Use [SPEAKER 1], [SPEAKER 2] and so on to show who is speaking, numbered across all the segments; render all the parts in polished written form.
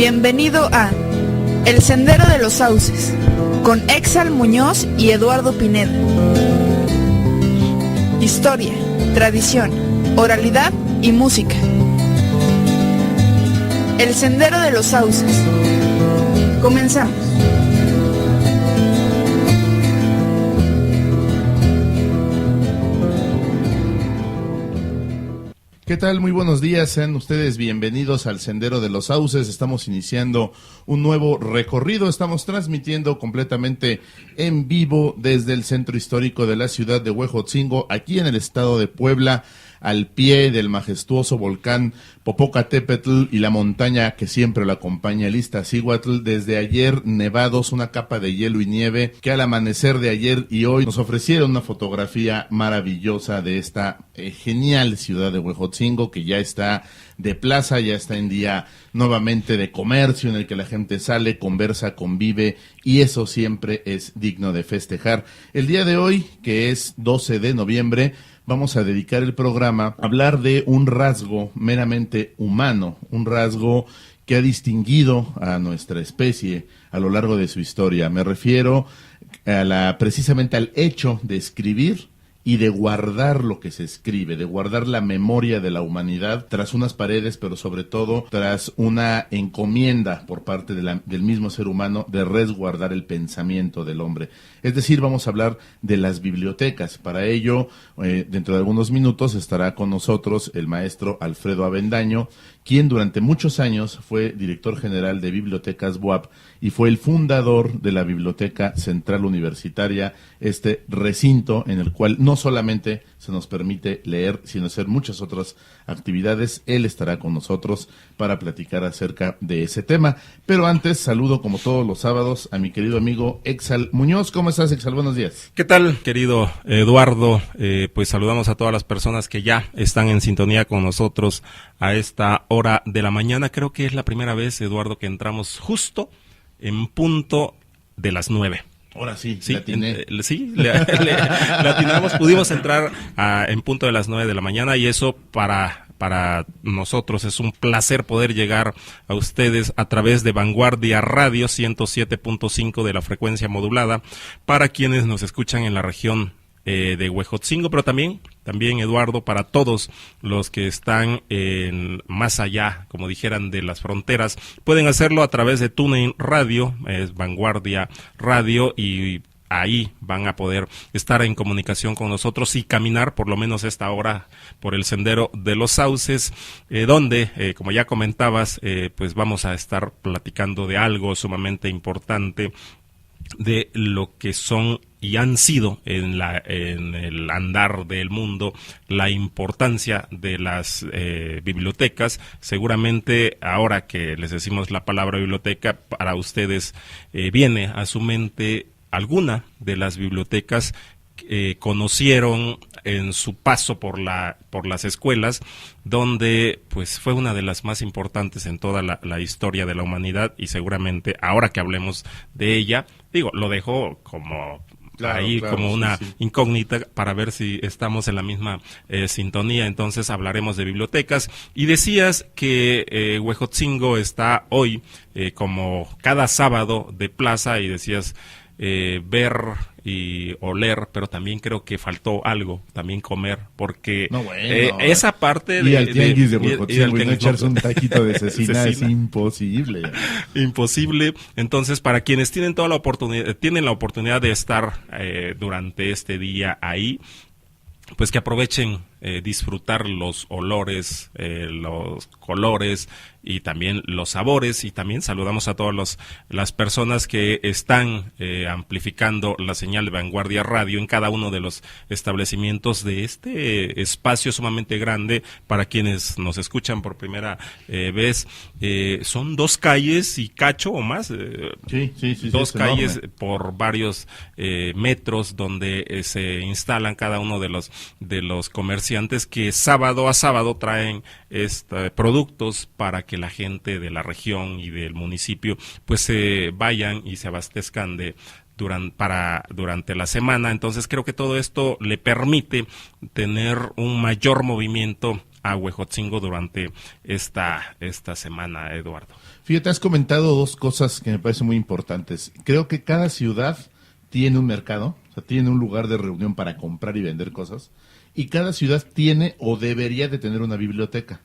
[SPEAKER 1] Bienvenido a El Sendero de los Sauces, con Exal Muñoz y Eduardo Pineda. Historia, tradición, oralidad y música. El Sendero de los Sauces. Comenzamos.
[SPEAKER 2] ¿Qué tal? Muy buenos días, sean ustedes bienvenidos al Sendero de los Sauces. Estamos iniciando un nuevo recorrido, estamos transmitiendo completamente en vivo desde el centro histórico de la ciudad de Huejotzingo, aquí en el estado de Puebla, al pie del majestuoso volcán Popocatépetl y la montaña que siempre lo acompaña, el Iztaccíhuatl. Desde ayer nevados, una capa de hielo y nieve que al amanecer de ayer y hoy nos ofrecieron una fotografía maravillosa de esta genial ciudad de Huejotzingo, que ya está de plaza, ya está en día nuevamente de comercio, en el que la gente sale, conversa, convive, y eso siempre es digno de festejar. El día de hoy, que es 12 de noviembre, vamos a dedicar el programa a hablar de un rasgo meramente humano, un rasgo que ha distinguido a nuestra especie a lo largo de su historia. Me refiero precisamente al hecho de escribir y de guardar lo que se escribe, de guardar la memoria de la humanidad tras unas paredes, pero sobre todo tras una encomienda por parte del mismo ser humano de resguardar el pensamiento del hombre. Es decir, vamos a hablar de las bibliotecas. Para ello, dentro de algunos minutos estará con nosotros el maestro Alfredo Avendaño, quien durante muchos años fue director general de Bibliotecas BUAP y fue el fundador de la Biblioteca Central Universitaria, este recinto en el cual no solamente se nos permite leer, sino hacer muchas otras actividades. Él estará con nosotros para platicar acerca de ese tema. Pero antes, saludo como todos los sábados a mi querido amigo Exal Muñoz. ¿Cómo estás, Exal? Buenos días.
[SPEAKER 3] ¿Qué tal, querido Eduardo? Pues saludamos a todas las personas que ya están en sintonía con nosotros a esta hora de la mañana. Creo que es la primera vez, Eduardo, que entramos justo en punto de las 9.
[SPEAKER 2] Ahora sí,
[SPEAKER 3] sí,
[SPEAKER 2] le
[SPEAKER 3] atinamos, pudimos entrar en punto de las 9 de la mañana, y eso para nosotros es un placer poder llegar a ustedes a través de Vanguardia Radio 107.5 de la frecuencia modulada, para quienes nos escuchan en la región de Huejotzingo, pero también Eduardo, para todos los que están más allá, como dijeran, de las fronteras, pueden hacerlo a través de TuneIn Radio, es Vanguardia Radio, y ahí van a poder estar en comunicación con nosotros y caminar por lo menos esta hora por el Sendero de los Sauces, donde, como ya comentabas, pues vamos a estar platicando de algo sumamente importante, de lo que son y han sido en el andar del mundo, la importancia de las bibliotecas. Seguramente ahora que les decimos la palabra biblioteca, para ustedes viene a su mente alguna de las bibliotecas que conocieron en su paso por las escuelas, donde pues fue una de las más importantes en toda la historia de la humanidad, y seguramente ahora que hablemos de ella, lo dejo como como una incógnita para ver si estamos en la misma sintonía. Entonces hablaremos de bibliotecas, y decías que Huejotzingo está hoy como cada sábado de plaza, y decías ver y oler, pero también creo que faltó algo, también comer, porque esa parte
[SPEAKER 2] de... Y al tianguis de Huejotzingo y no echarse un taquito de cecina es imposible.
[SPEAKER 3] Imposible. Entonces, para quienes tienen la oportunidad de estar durante este día ahí, pues que aprovechen disfrutar los olores, los colores y también los sabores. Y también saludamos a todas las personas que están amplificando la señal de Vanguardia Radio en cada uno de los establecimientos de este espacio sumamente grande. Para quienes nos escuchan por primera vez, son 2 calles y cacho o más,
[SPEAKER 2] sí,
[SPEAKER 3] 2 calles por varios metros, donde se instalan cada uno de los comerciantes que sábado a sábado traen productos para que la gente de la región y del municipio pues se vayan y se abastezcan durante la semana. Entonces creo que todo esto le permite tener un mayor movimiento a Huejotzingo durante esta semana, Eduardo.
[SPEAKER 2] Fíjate, has comentado dos cosas que me parecen muy importantes. Creo que cada ciudad tiene un mercado, o sea, tiene un lugar de reunión para comprar y vender cosas, y cada ciudad tiene o debería de tener una biblioteca,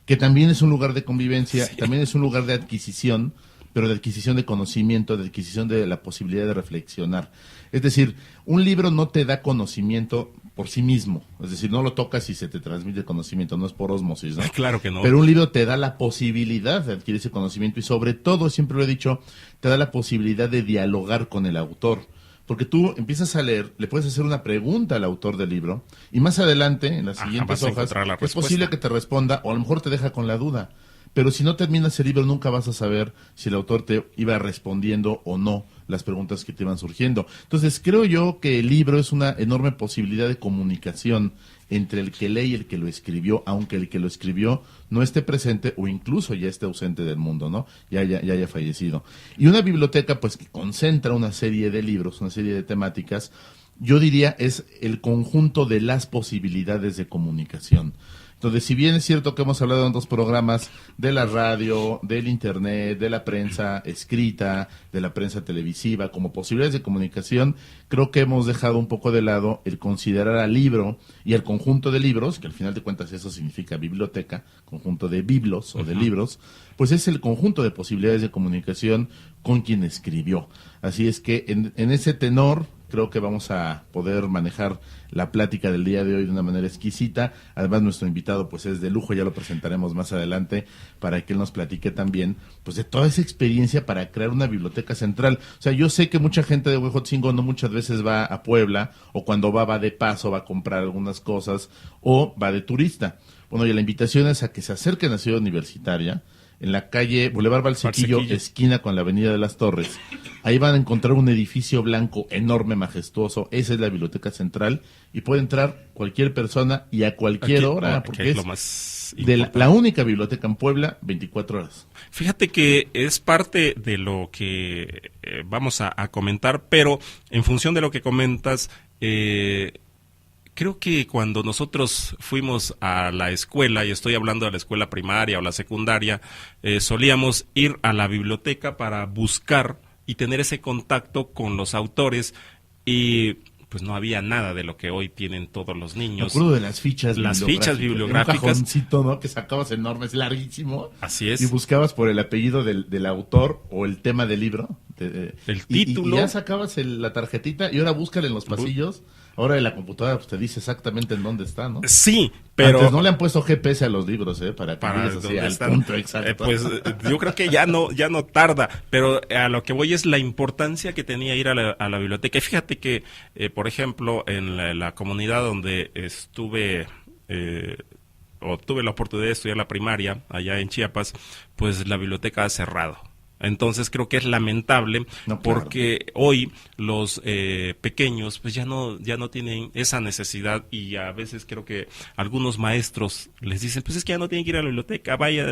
[SPEAKER 2] que también es un lugar de convivencia, sí, también es un lugar de adquisición, pero de adquisición de conocimiento, de adquisición de la posibilidad de reflexionar. Es decir, un libro no te da conocimiento por sí mismo, es decir, no lo tocas y se te transmite conocimiento, no es por ósmosis, ¿no?
[SPEAKER 3] Claro que no.
[SPEAKER 2] Pero un libro te da la posibilidad de adquirir ese conocimiento y sobre todo, siempre lo he dicho, te da la posibilidad de dialogar con el autor. Porque tú empiezas a leer, le puedes hacer una pregunta al autor del libro y más adelante, en las siguientes hojas, es posible que te responda o a lo mejor te deja con la duda. Pero si no terminas el libro nunca vas a saber si el autor te iba respondiendo o no las preguntas que te iban surgiendo. Entonces creo yo que el libro es una enorme posibilidad de comunicación entre el que lee y el que lo escribió, aunque el que lo escribió no esté presente o incluso ya esté ausente del mundo, ¿no? Ya haya fallecido. Y una biblioteca pues que concentra una serie de libros, una serie de temáticas, yo diría es el conjunto de las posibilidades de comunicación. Entonces, si bien es cierto que hemos hablado en dos programas de la radio, del internet, de la prensa escrita, de la prensa televisiva, como posibilidades de comunicación, creo que hemos dejado un poco de lado el considerar al libro y al conjunto de libros, que al final de cuentas eso significa biblioteca, conjunto de biblos o de libros, pues es el conjunto de posibilidades de comunicación con quien escribió. Así es que en ese tenor creo que vamos a poder manejar la plática del día de hoy de una manera exquisita. Además, nuestro invitado pues es de lujo, ya lo presentaremos más adelante para que él nos platique también pues de toda esa experiencia para crear una biblioteca central. O sea, yo sé que mucha gente de Huejotzingo no muchas veces va a Puebla o cuando va de paso, va a comprar algunas cosas o va de turista. Bueno, y la invitación es a que se acerquen a la Ciudad Universitaria, en la calle Boulevard Valsequillo, esquina con la Avenida de las Torres. Ahí van a encontrar un edificio blanco enorme, majestuoso. Esa es la Biblioteca Central y puede entrar cualquier persona y a cualquier hora, porque es
[SPEAKER 3] lo más
[SPEAKER 2] la única biblioteca en Puebla, 24 horas.
[SPEAKER 3] Fíjate que es parte de lo que vamos a comentar, pero en función de lo que comentas, creo que cuando nosotros fuimos a la escuela, y estoy hablando de la escuela primaria o la secundaria, solíamos ir a la biblioteca para buscar y tener ese contacto con los autores y pues no había nada de lo que hoy tienen todos los niños.
[SPEAKER 2] Me acuerdo de las fichas
[SPEAKER 3] bibliográficas.
[SPEAKER 2] Un cajoncito, ¿no? Que sacabas enormes, larguísimo.
[SPEAKER 3] Así es.
[SPEAKER 2] Y buscabas por el apellido del autor o el tema del libro.
[SPEAKER 3] El título.
[SPEAKER 2] Y ya sacabas la tarjetita y ahora búscale en los pasillos. Ahora en la computadora pues, te dice exactamente en dónde está, ¿no?
[SPEAKER 3] Sí, pero...
[SPEAKER 2] Antes no le han puesto GPS a los libros, para que llegues así al punto exacto.
[SPEAKER 3] Pues yo creo que ya no tarda, pero a lo que voy es la importancia que tenía ir a la biblioteca. Y fíjate que, por ejemplo, en la comunidad donde estuve... o tuve la oportunidad de estudiar la primaria, allá en Chiapas, pues la biblioteca ha cerrado. Entonces creo que es lamentable porque hoy los pequeños pues ya no tienen esa necesidad y a veces creo que algunos maestros les dicen pues es que ya no tienen que ir a la biblioteca, vaya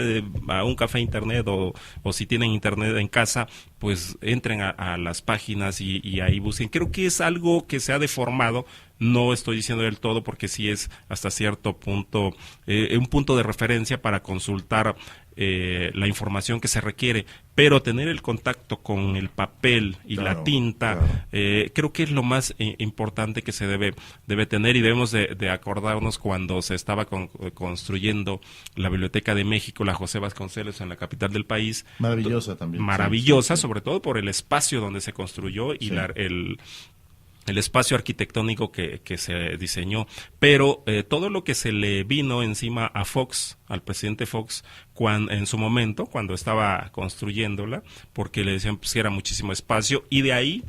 [SPEAKER 3] a un café internet o si tienen internet en casa pues entren a las páginas y ahí busquen. Creo que es algo que se ha deformado. No estoy diciendo del todo porque sí es hasta cierto punto un punto de referencia para consultar la información que se requiere, pero tener el contacto con el papel y la tinta, creo que es lo más importante que se debe tener y debemos de acordarnos cuando se estaba construyendo la Biblioteca de México, la José Vasconcelos en la capital del país.
[SPEAKER 2] Maravillosa también.
[SPEAKER 3] Maravillosa, sí. Sobre todo por el espacio donde se construyó y el espacio arquitectónico que se diseñó, pero todo lo que se le vino encima a Fox, al presidente Fox, en su momento, cuando estaba construyéndola, porque le decían pues, que era muchísimo espacio, y de ahí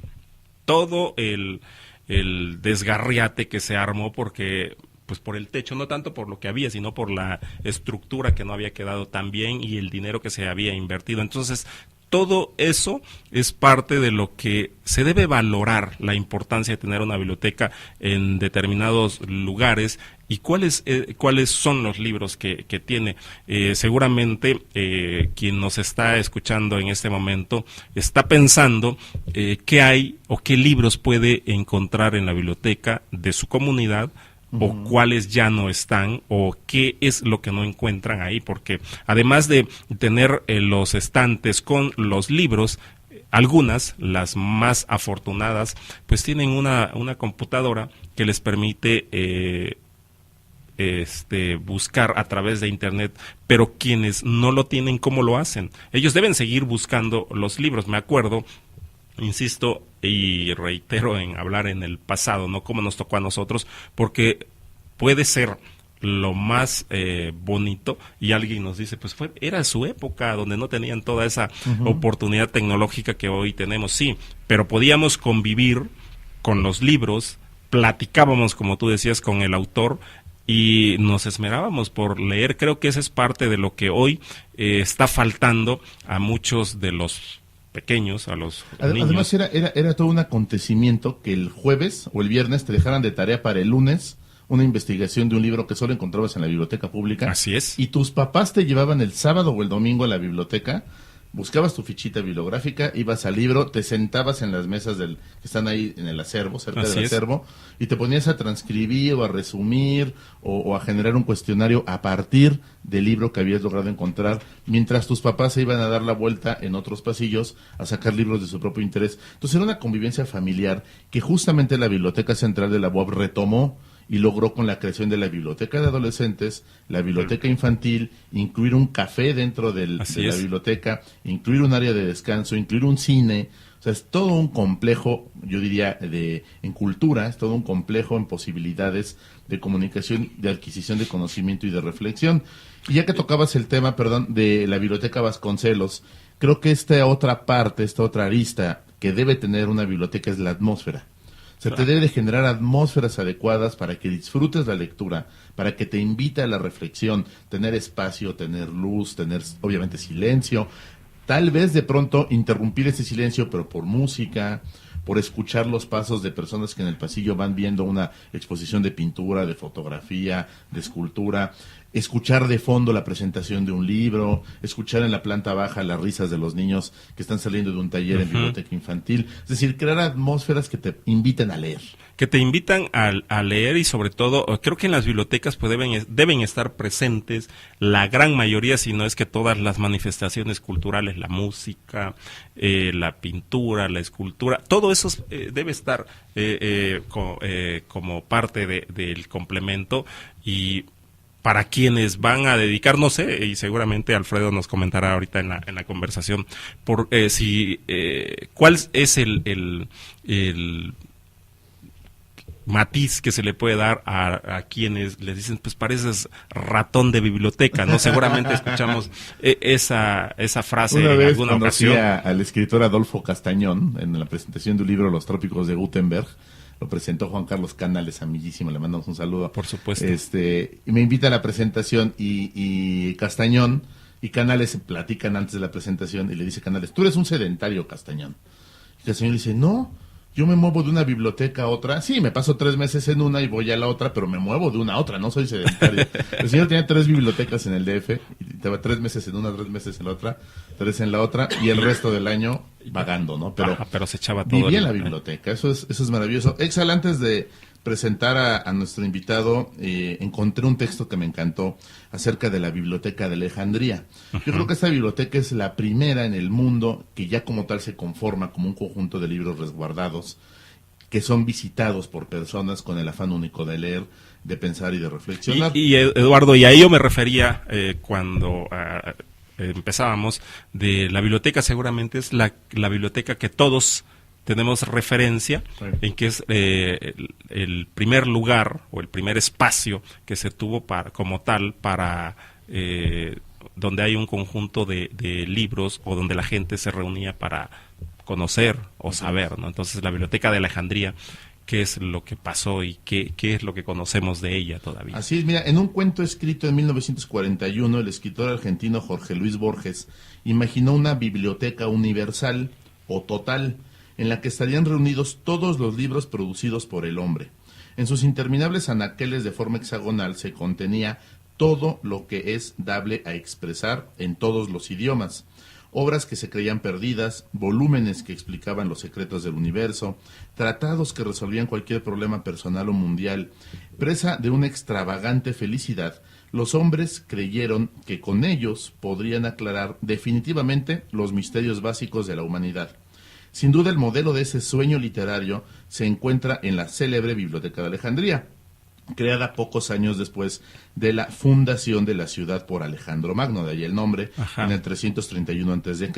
[SPEAKER 3] todo el desgarriate que se armó, porque pues por el techo, no tanto por lo que había, sino por la estructura que no había quedado tan bien y el dinero que se había invertido. Entonces, todo eso es parte de lo que se debe valorar, la importancia de tener una biblioteca en determinados lugares y cuáles son los libros que tiene. Seguramente quien nos está escuchando en este momento está pensando qué hay o qué libros puede encontrar en la biblioteca de su comunidad o cuáles ya no están, o qué es lo que no encuentran ahí, porque además de tener los estantes con los libros, algunas, las más afortunadas, pues tienen una computadora que les permite buscar a través de internet, pero quienes no lo tienen, ¿cómo lo hacen? Ellos deben seguir buscando los libros. Me acuerdo, insisto y reitero en hablar en el pasado, no como nos tocó a nosotros, porque puede ser lo más bonito, y alguien nos dice, pues era su época donde no tenían toda esa oportunidad tecnológica que hoy tenemos. Sí, pero podíamos convivir con los libros, platicábamos, como tú decías, con el autor, y nos esmerábamos por leer. Creo que esa es parte de lo que hoy está faltando a muchos de los pequeños, a los niños.
[SPEAKER 2] Además era todo un acontecimiento que el jueves o el viernes te dejaran de tarea para el lunes una investigación de un libro que solo encontrabas en la biblioteca pública.
[SPEAKER 3] Así es.
[SPEAKER 2] Y tus papás te llevaban el sábado o el domingo a la biblioteca, buscabas tu fichita bibliográfica, ibas al libro, te sentabas en las mesas que están ahí en el acervo, cerca
[SPEAKER 3] Así
[SPEAKER 2] del
[SPEAKER 3] es.
[SPEAKER 2] acervo, y te ponías a transcribir o a resumir o a generar un cuestionario a partir del libro que habías logrado encontrar, mientras tus papás se iban a dar la vuelta en otros pasillos a sacar libros de su propio interés. Entonces era una convivencia familiar que justamente la Biblioteca Central de la UAB retomó y logró con la creación de la biblioteca de adolescentes, la biblioteca infantil, incluir un café dentro de la biblioteca, incluir un área de descanso, incluir un cine. O sea, es todo un complejo, yo diría, en cultura, es todo un complejo en posibilidades de comunicación, de adquisición de conocimiento y de reflexión. Y ya que tocabas el tema, de la Biblioteca Vasconcelos, creo que esta otra parte, esta otra arista que debe tener una biblioteca es la atmósfera. O sea, te debe de generar atmósferas adecuadas para que disfrutes la lectura, para que te invite a la reflexión, tener espacio, tener luz, tener obviamente silencio, tal vez de pronto interrumpir ese silencio, pero por música, por escuchar los pasos de personas que en el pasillo van viendo una exposición de pintura, de fotografía, de escultura, escuchar de fondo la presentación de un libro, escuchar en la planta baja las risas de los niños que están saliendo de un taller en biblioteca infantil. Es decir, crear atmósferas que te inviten a leer.
[SPEAKER 3] Que te invitan a leer, y sobre todo, creo que en las bibliotecas pues deben estar presentes la gran mayoría, si no es que todas las manifestaciones culturales, la música, la pintura, la escultura, todo eso debe estar como parte del complemento. Y para quienes van a dedicar, no sé, y seguramente Alfredo nos comentará ahorita en la conversación, cuál es el matiz que se le puede dar a quienes les dicen, pues pareces ratón de biblioteca, ¿no? Seguramente escuchamos esa frase
[SPEAKER 2] Una
[SPEAKER 3] en
[SPEAKER 2] vez
[SPEAKER 3] alguna ocasión.
[SPEAKER 2] al escritor Adolfo Castañón en la presentación de un libro, Los Trópicos de Gutenberg. Lo presentó Juan Carlos Canales, amiguísimo, le mandamos un saludo.
[SPEAKER 3] Por supuesto.
[SPEAKER 2] Y me invita a la presentación y Castañón y Canales se platican antes de la presentación y le dice Canales, tú eres un sedentario, Castañón. Y Castañón le dice, no, yo me muevo de una biblioteca a otra. Sí, me paso 3 meses en una y voy a la otra, pero me muevo de una a otra, no soy sedentario. El señor tenía 3 bibliotecas en el DF y estaba 3 meses en una, 3 meses en la otra, 3 en la otra y el resto del año vagando, ¿no?
[SPEAKER 3] Pero se echaba todo.
[SPEAKER 2] Vivía en la biblioteca, eso es maravilloso. Exal, antes de presentar a nuestro invitado, encontré un texto que me encantó acerca de la Biblioteca de Alejandría. Yo creo que esta biblioteca es la primera en el mundo que ya como tal se conforma como un conjunto de libros resguardados que son visitados por personas con el afán único de leer, de pensar y de reflexionar.
[SPEAKER 3] Y Eduardo, y a ello me refería cuando empezábamos, de la biblioteca. Seguramente es la biblioteca que todos tenemos referencia, en que es el primer lugar o el primer espacio que se tuvo como tal para donde hay un conjunto de libros, o donde la gente se reunía para conocer o saber, ¿no? Entonces la Biblioteca de Alejandría, ¿qué es lo que pasó y qué es lo que conocemos de ella todavía?
[SPEAKER 2] Así es, mira, en un cuento escrito en 1941, el escritor argentino Jorge Luis Borges imaginó una biblioteca universal o total, en la que estarían reunidos todos los libros producidos por el hombre. En sus interminables anaqueles de forma hexagonal se contenía todo lo que es dable a expresar en todos los idiomas. obras que se creían perdidas, volúmenes que explicaban los secretos del universo, tratados que resolvían cualquier problema personal o mundial. Presa de una extravagante felicidad, los hombres creyeron que con ellos podrían aclarar definitivamente los misterios básicos de la humanidad. Sin duda, el modelo de ese sueño literario se encuentra en la célebre Biblioteca de Alejandría, creada pocos años después de la fundación de la ciudad por Alejandro Magno, de ahí el nombre, en el 331 a.C.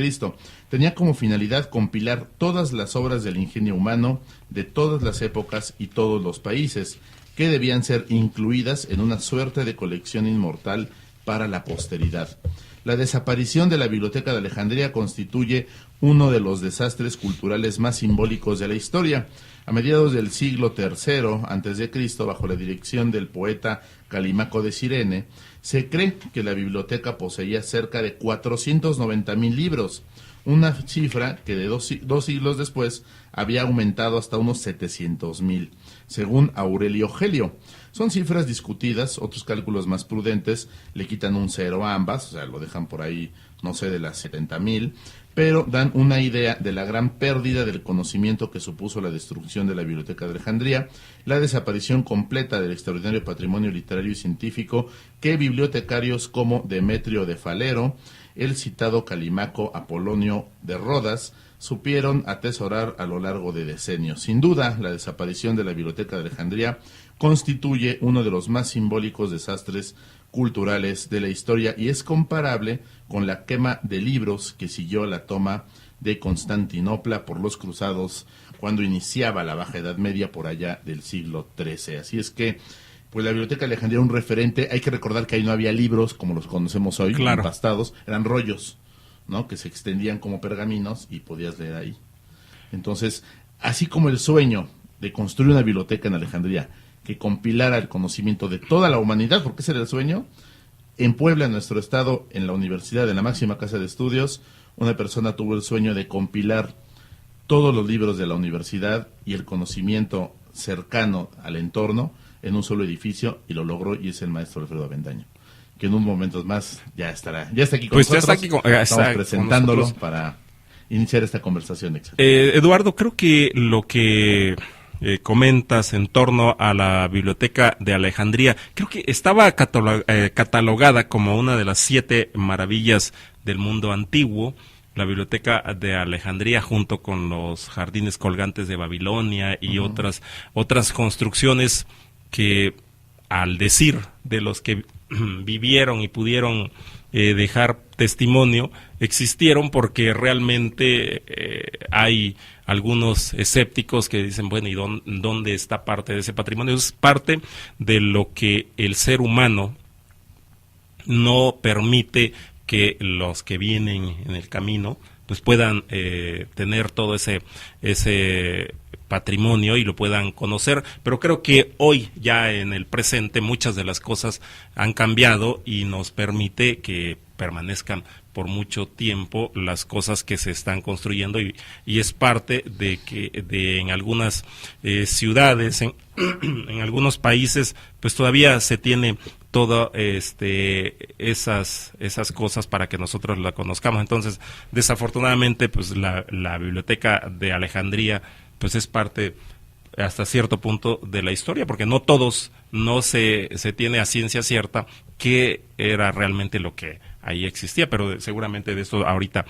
[SPEAKER 2] Tenía como finalidad compilar todas las obras del ingenio humano de todas las épocas y todos los países, que debían ser incluidas en una suerte de colección inmortal para la posteridad. La desaparición de la Biblioteca de Alejandría constituye uno de los desastres culturales más simbólicos de la historia. A mediados del siglo III a.C., bajo la dirección del poeta Calímaco de Cirene, se cree que la biblioteca poseía cerca de 490,000 libros, una cifra que de dos siglos después había aumentado hasta unos 700,000, según Aurelio Gelio. Son cifras discutidas, otros cálculos más prudentes le quitan un 0 a ambas, o sea, lo dejan por ahí, no sé, de las 70,000, pero dan una idea de la gran pérdida del conocimiento que supuso la destrucción de la Biblioteca de Alejandría, la desaparición completa del extraordinario patrimonio literario y científico que bibliotecarios como Demetrio de Falero, el citado Calímaco Apolonio de Rodas, supieron atesorar a lo largo de decenios. Sin duda, la desaparición de la Biblioteca de Alejandría constituye uno de los más simbólicos desastres culturales de la historia y es comparable con la quema de libros que siguió la toma de Constantinopla por los cruzados cuando iniciaba la Baja Edad Media por allá del siglo XIII. Así es que, pues la Biblioteca de Alejandría era un referente. Hay que recordar que ahí no había libros como los conocemos hoy,
[SPEAKER 3] claro,
[SPEAKER 2] empastados, eran rollos, ¿no?, que se extendían como pergaminos y podías leer ahí. Entonces, así como el sueño de construir una biblioteca en Alejandría que compilara el conocimiento de toda la humanidad, porque ese era el sueño, en Puebla, en nuestro estado, en la universidad, en la máxima casa de estudios, una persona tuvo el sueño de compilar todos los libros de la universidad y el conocimiento cercano al entorno en un solo edificio, y lo logró, y es el maestro Alfredo Avendaño, que en unos momentos más ya está aquí con nosotros.
[SPEAKER 3] Ya está aquí
[SPEAKER 2] estamos presentándolo para iniciar esta conversación.
[SPEAKER 3] Eduardo, creo que lo que comentas en torno a la Biblioteca de Alejandría, creo que estaba catalogada como una de las 7 maravillas del mundo antiguo, la Biblioteca de Alejandría, junto con los jardines colgantes de Babilonia y otras construcciones que, al decir de los que vivieron y pudieron dejar testimonio, existieron, porque realmente hay algunos escépticos que dicen, bueno, ¿y dónde está parte de ese patrimonio? Es parte de lo que el ser humano no permite que los que vienen en el camino pues puedan tener todo ese patrimonio y lo puedan conocer, pero creo que hoy, ya en el presente, muchas de las cosas han cambiado y nos permite que permanezcan por mucho tiempo las cosas que se están construyendo, y es parte de que en algunas ciudades, en algunos países, pues todavía se tiene todo esas cosas para que nosotros la conozcamos. Entonces, desafortunadamente, pues la Biblioteca de Alejandría pues es parte hasta cierto punto de la historia, porque no se tiene a ciencia cierta qué era realmente lo que ahí existía, pero seguramente de esto ahorita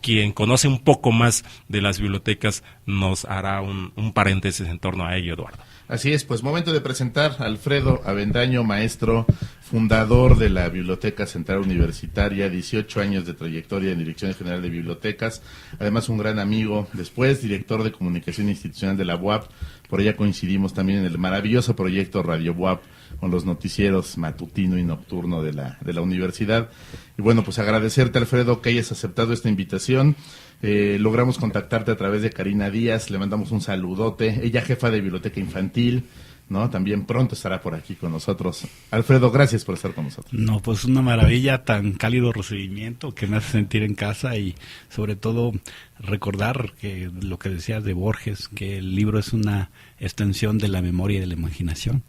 [SPEAKER 3] quien conoce un poco más de las bibliotecas nos hará un paréntesis en torno a ello, Eduardo.
[SPEAKER 2] Así es, pues momento de presentar a Alfredo Avendaño, maestro, fundador de la Biblioteca Central Universitaria, 18 años de trayectoria en Dirección General de Bibliotecas, además un gran amigo, después director de Comunicación Institucional de la UAP, por ella coincidimos también en el maravilloso proyecto Radio UAP, con los noticieros matutino y nocturno de la universidad. Y bueno, pues agradecerte, Alfredo, que hayas aceptado esta invitación. Logramos contactarte a través de Karina Díaz, le mandamos un saludote, ella jefa de biblioteca infantil, ¿no? También pronto estará por aquí con nosotros. Alfredo, gracias por estar con nosotros.
[SPEAKER 4] No, pues una maravilla, tan cálido recibimiento que me hace sentir en casa, y sobre todo recordar que lo que decías de Borges, que el libro es una extensión de la memoria y de la imaginación.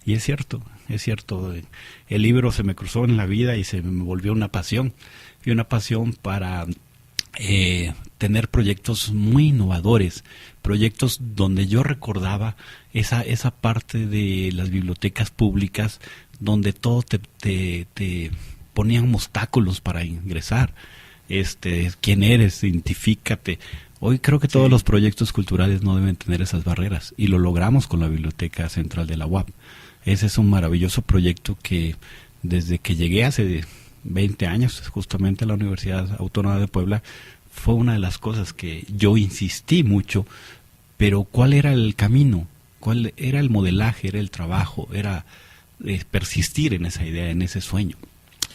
[SPEAKER 4] Y es cierto, el libro se me cruzó en la vida y se me volvió una pasión, y una pasión para tener proyectos muy innovadores, proyectos donde yo recordaba esa parte de las bibliotecas públicas donde todo te ponían obstáculos para ingresar. ¿Quién eres? Identifícate. Hoy creo que todos los proyectos culturales no deben tener esas barreras, y lo logramos con la Biblioteca Central de la UAP. Ese es un maravilloso proyecto que desde que llegué hace 20 años justamente a la Universidad Autónoma de Puebla, fue una de las cosas que yo insistí mucho. Pero ¿cuál era el camino? ¿Cuál era el modelaje? Era el trabajo, era persistir en esa idea, en ese sueño.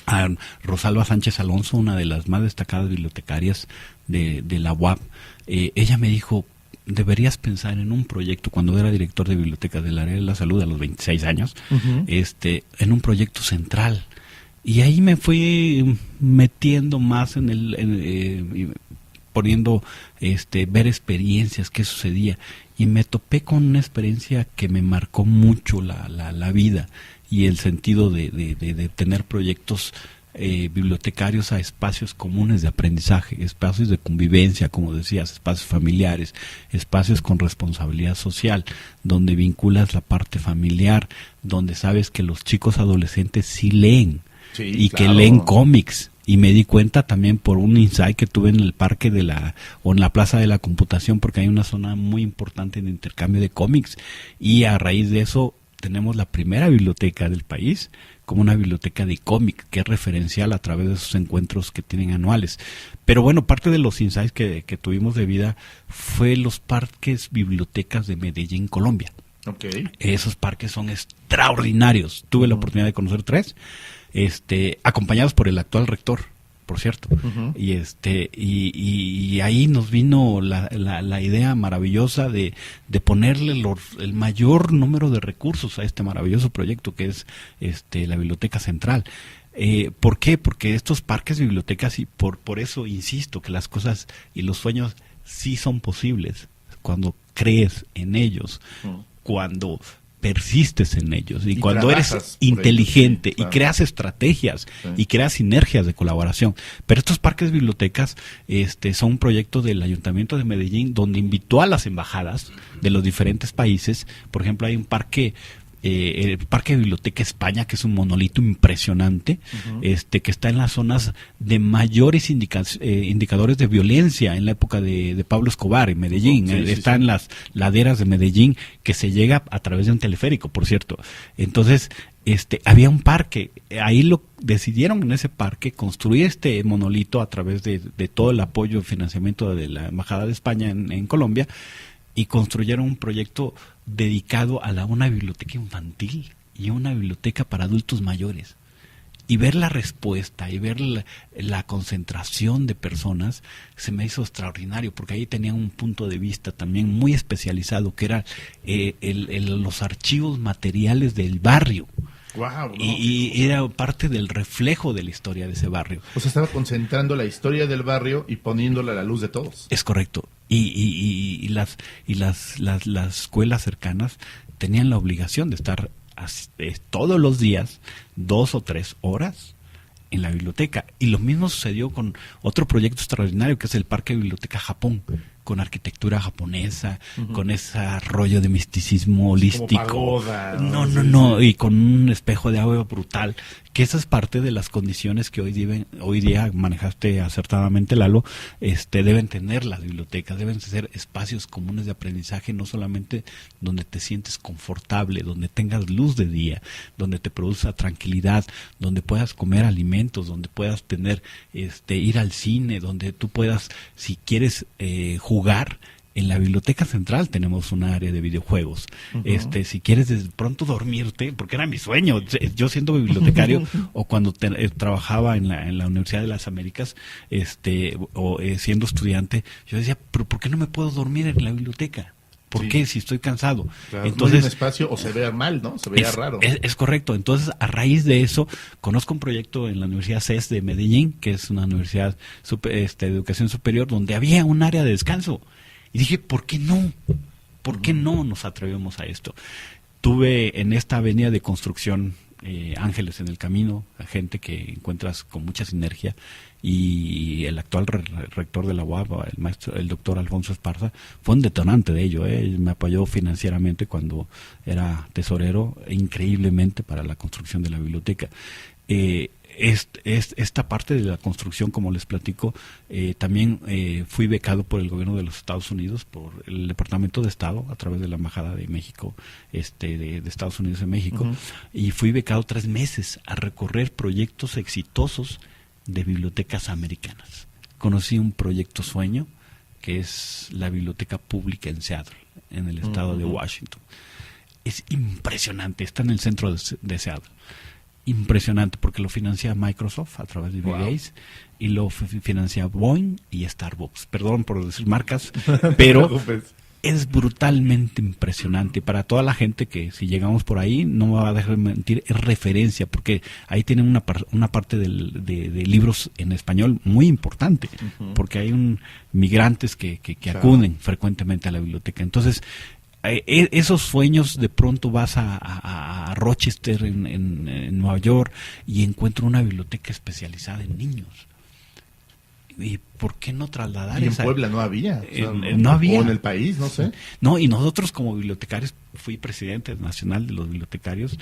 [SPEAKER 4] A Rosalba Sánchez Alonso, una de las más destacadas bibliotecarias de la UAP, ella me dijo: deberías pensar en un proyecto, cuando era director de bibliotecas del área de la salud a los 26 años, en un proyecto central. Y ahí me fui metiendo más poniendo, ver experiencias, qué sucedía. Y me topé con una experiencia que me marcó mucho la vida y el sentido de tener proyectos bibliotecarios a espacios comunes de aprendizaje, espacios de convivencia, como decías, espacios familiares, espacios con responsabilidad social, donde vinculas la parte familiar, donde sabes que los chicos adolescentes sí leen, y claro, que leen cómics. Y me di cuenta también por un insight que tuve en el parque o en la Plaza de la Computación, porque hay una zona muy importante de intercambio de cómics, y a raíz de eso tenemos la primera biblioteca del país como una biblioteca de cómic, que es referencial a través de esos encuentros que tienen anuales. Pero bueno, parte de los insights que tuvimos de vida fue los parques bibliotecas de Medellín, Colombia.
[SPEAKER 2] Okay. Esos
[SPEAKER 4] parques son extraordinarios. Tuve la oportunidad de conocer 3, acompañados por el actual rector, por cierto. Y ahí nos vino la idea maravillosa de ponerle el mayor número de recursos a este maravilloso proyecto que es la Biblioteca Central. ¿Por qué? Porque estos parques bibliotecas, y por eso insisto que las cosas y los sueños sí son posibles cuando crees en ellos, cuando persistes en ellos, y cuando eres inteligente ellos, sí, claro, y creas estrategias, sí, y creas sinergias de colaboración. Pero estos parques bibliotecas son un proyecto del Ayuntamiento de Medellín, donde invitó a las embajadas de los diferentes países. Por ejemplo, hay un parque, el Parque Biblioteca España, que es un monolito impresionante, que está en las zonas de mayores indicadores de violencia en la época de Pablo Escobar en Medellín. Está en las laderas de Medellín, que se llega a través de un teleférico, por cierto. Entonces, había un parque, ahí decidieron en ese parque construir este monolito a través de todo el apoyo y financiamiento de la Embajada de España en Colombia, y construyeron un proyecto dedicado a una biblioteca infantil y una biblioteca para adultos mayores. Y ver la respuesta y ver la concentración de personas se me hizo extraordinario, porque ahí tenían un punto de vista también muy especializado, que era los archivos materiales del barrio.
[SPEAKER 2] Wow, ¿no?
[SPEAKER 4] Y era parte del reflejo de la historia de ese barrio.
[SPEAKER 2] O sea, estaba concentrando la historia del barrio y poniéndola a la luz de todos.
[SPEAKER 4] Es correcto. Y las escuelas cercanas tenían la obligación de estar todos los días 2 o 3 horas en la biblioteca. Y lo mismo sucedió con otro proyecto extraordinario, que es el Parque Biblioteca Japón, con arquitectura japonesa, con ese rollo de misticismo holístico.
[SPEAKER 2] Pagoda,
[SPEAKER 4] y con un espejo de agua brutal, que esa es parte de las condiciones que hoy día manejaste acertadamente, Lalo. Deben tener las bibliotecas, deben ser espacios comunes de aprendizaje, no solamente donde te sientes confortable, donde tengas luz de día, donde te produzca tranquilidad, donde puedas comer alimentos, donde puedas tener ir al cine, donde tú puedas, si quieres jugar. En la Biblioteca Central tenemos un área de videojuegos. Si quieres de pronto dormirte, porque era mi sueño, yo siendo bibliotecario o cuando trabajaba en la Universidad de las Américas, siendo estudiante, yo decía, pero ¿por qué no me puedo dormir en la biblioteca? ¿Por qué? Si estoy cansado.
[SPEAKER 2] Claro,
[SPEAKER 4] entonces,
[SPEAKER 2] no hay un espacio, o se vea mal, ¿no? Se veía raro.
[SPEAKER 4] Es correcto. Entonces, a raíz de eso, conozco un proyecto en la Universidad CES de Medellín, que es una universidad de educación superior, donde había un área de descanso. Y dije, ¿por qué no? ¿Por qué no nos atrevemos a esto? Tuve en esta avenida de construcción ángeles en el camino, gente que encuentras con mucha sinergia, y el actual rector de la UAP, el doctor Alfonso Esparza, fue un detonante de ello. Me apoyó financieramente cuando era tesorero, increíblemente, para la construcción de la biblioteca. Esta parte de la construcción, como les platico, también fui becado por el gobierno de los Estados Unidos, por el Departamento de Estado, a través de la Embajada de México, de Estados Unidos en México, y fui becado 3 meses a recorrer proyectos exitosos de bibliotecas americanas. Conocí un proyecto sueño, que es la Biblioteca Pública en Seattle, en el estado de Washington. Es impresionante, está en el centro de Seattle. Impresionante, porque lo financia Microsoft a través de Bill Gates, y lo financia Boeing y Starbucks. Perdón por decir marcas, pero es brutalmente impresionante. Para toda la gente que, si llegamos por ahí, no me va a dejar mentir, es referencia, porque ahí tienen una parte de libros en español muy importante, porque hay migrantes que acuden frecuentemente a la biblioteca. Entonces, esos sueños, de pronto vas a Rochester, en Nueva York, y encuentro una biblioteca especializada en niños. ¿Y por qué no trasladar
[SPEAKER 2] y en
[SPEAKER 4] esa?
[SPEAKER 2] Puebla no había.
[SPEAKER 4] No había.
[SPEAKER 2] O en el país, no sé.
[SPEAKER 4] No, y nosotros como bibliotecarios, fui presidente nacional de los bibliotecarios,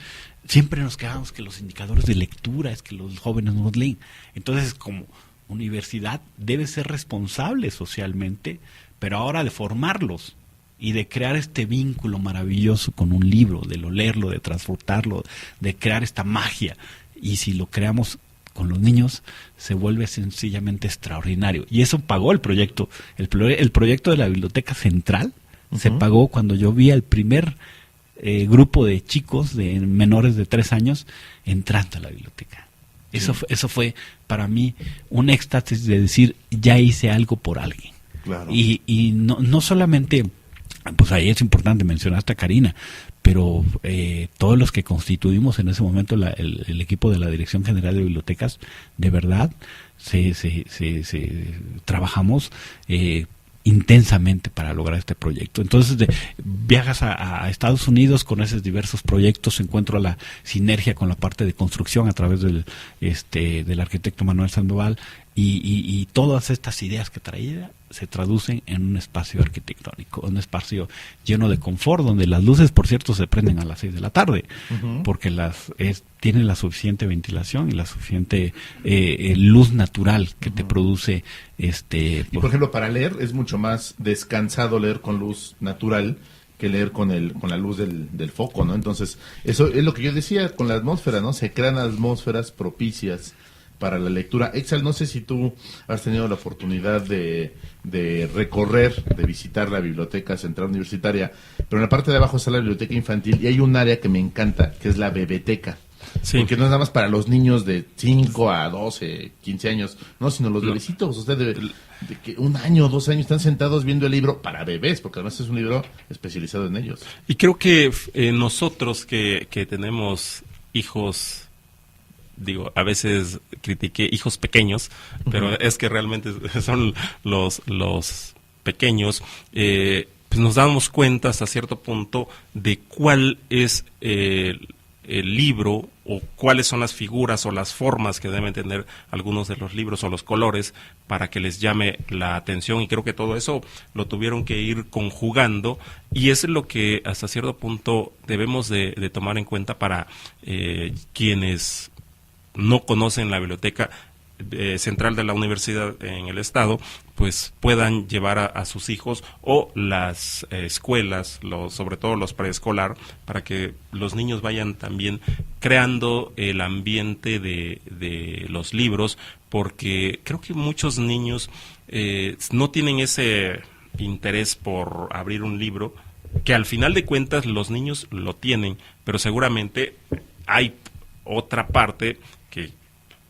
[SPEAKER 4] siempre nos quedábamos que los indicadores de lectura es que los jóvenes no leen. Entonces, como universidad, debe ser responsable socialmente, pero ahora de formarlos y de crear este vínculo maravilloso con un libro, de leerlo, de transportarlo, de crear esta magia. Y si lo creamos con los niños, se vuelve sencillamente extraordinario. Y eso pagó el proyecto. El proyecto de la Biblioteca Central se pagó cuando yo vi al primer grupo de chicos, de menores de 3 años, entrando a la biblioteca. Eso fue para mí un éxtasis de decir, ya hice algo por alguien.
[SPEAKER 2] Claro.
[SPEAKER 4] Y no solamente, pues ahí es importante, mencionaste a Karina, pero todos los que constituimos en ese momento el equipo de la Dirección General de Bibliotecas, de verdad, trabajamos intensamente para lograr este proyecto. Entonces viajas a Estados Unidos con esos diversos proyectos, encuentro la sinergia con la parte de construcción a través del arquitecto Manuel Sandoval, y todas estas ideas que traía se traducen en un espacio arquitectónico, un espacio lleno de confort, donde las luces, por cierto, se prenden a las 6 de la tarde, porque tienen la suficiente ventilación y la suficiente luz natural que te produce.
[SPEAKER 2] Y por ejemplo, para leer es mucho más descansado leer con luz natural que leer con la luz del foco, ¿no? Entonces, eso es lo que yo decía con la atmósfera, ¿no? Se crean atmósferas propicias para la lectura. Exal, no sé si tú has tenido la oportunidad de recorrer, de visitar la Biblioteca Central Universitaria, pero en la parte de abajo está la biblioteca infantil y hay un área que me encanta, que es la bebeteca. Sí. Porque no es nada más para los niños de 5 a 12, 15 años, no, sino los bebecitos. Usted de que 1 año, 2 años están sentados viendo el libro para bebés, porque además es un libro especializado en ellos.
[SPEAKER 3] Y creo que nosotros que tenemos hijos, digo, a veces critiqué hijos pequeños, pero es que realmente son los pequeños, pues nos damos cuenta hasta cierto punto de cuál es el libro, o cuáles son las figuras o las formas que deben tener algunos de los libros, o los colores, para que les llame la atención. Y creo que todo eso lo tuvieron que ir conjugando, y es lo que hasta cierto punto debemos de tomar en cuenta para quienes no conocen la biblioteca central de la universidad en el estado, pues puedan llevar a sus hijos, o las escuelas, sobre todo los preescolar, para que los niños vayan también creando el ambiente de los libros, porque creo que muchos niños no tienen ese interés por abrir un libro, que al final de cuentas los niños lo tienen, pero seguramente hay otra parte que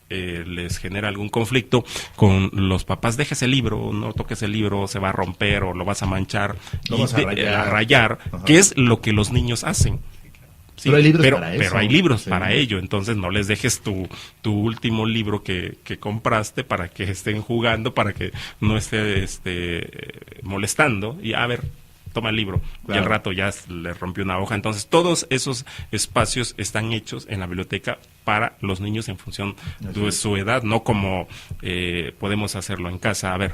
[SPEAKER 3] les genera algún conflicto con los papás. Deja ese libro, no toques el libro, se va a romper o lo vas a manchar,
[SPEAKER 2] lo vas a
[SPEAKER 3] rayar, que es lo que los niños hacen. Sí,
[SPEAKER 2] pero hay libros para eso.
[SPEAKER 3] Pero hay libros para ello, entonces no les dejes tu último libro que compraste para que estén jugando, para que no esté molestando. Y a ver, toma el libro,
[SPEAKER 2] Claro.
[SPEAKER 3] y al rato ya le rompió una hoja. Entonces, todos esos espacios están hechos en la biblioteca para los niños en función de su edad, no como podemos hacerlo en casa. A ver,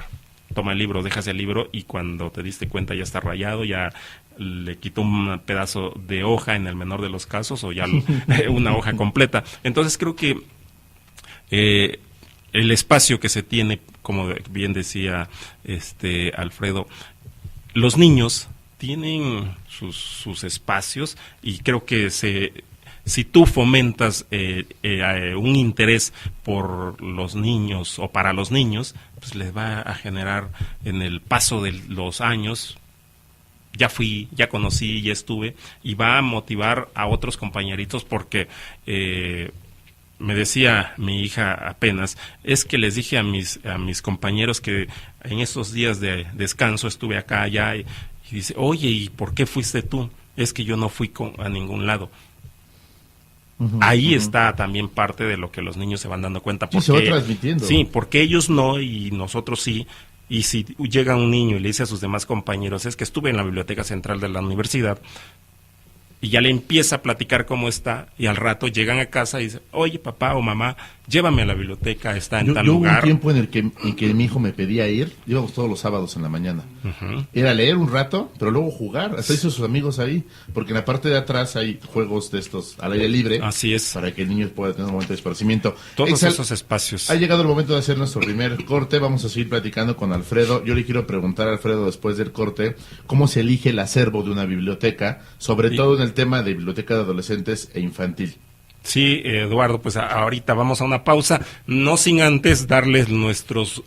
[SPEAKER 3] toma el libro, dejas el libro y cuando te diste cuenta ya está rayado, ya le quitó un pedazo de hoja en el menor de los casos, o ya una hoja completa. Entonces, creo que el espacio que se tiene, como bien decía Alfredo, los niños tienen sus espacios, y creo que si tú fomentas un interés por los niños o para los niños, pues les va a generar en el paso de los años, ya fui, ya conocí, ya estuve, y va a motivar a otros compañeritos, porque me decía mi hija apenas, es que les dije a mis compañeros que en estos días de descanso estuve acá, allá, y dice, oye, ¿y por qué fuiste tú? Es que yo no fui a ningún lado. Ahí está también parte de lo que los niños se van dando cuenta.
[SPEAKER 2] Sí, se va transmitiendo.
[SPEAKER 3] Sí, porque ellos no y nosotros sí. Y si llega un niño y le dice a sus demás compañeros, es que estuve en la biblioteca central de la universidad, y ya le empieza a platicar cómo está, y al rato llegan a casa y dicen, oye, papá o mamá, llévame a la biblioteca, está en tal
[SPEAKER 2] Yo
[SPEAKER 3] lugar.
[SPEAKER 2] hubo un tiempo en el que mi hijo me pedía ir, íbamos todos los sábados en la mañana. Era leer un rato, pero luego jugar, hasta hizo sus amigos ahí, porque en la parte de atrás hay juegos de estos al aire libre.
[SPEAKER 3] Así es.
[SPEAKER 2] Para que el niño pueda tener un momento de esparcimiento.
[SPEAKER 3] Todos esos espacios.
[SPEAKER 2] Ha llegado el momento de hacer nuestro primer corte, vamos a seguir platicando con Alfredo. Yo le quiero preguntar a Alfredo, después del corte, cómo se elige el acervo de una biblioteca, sobre todo en el tema de biblioteca de adolescentes e infantil.
[SPEAKER 3] Sí, Eduardo, pues ahorita vamos a una pausa, no sin antes darles nuestras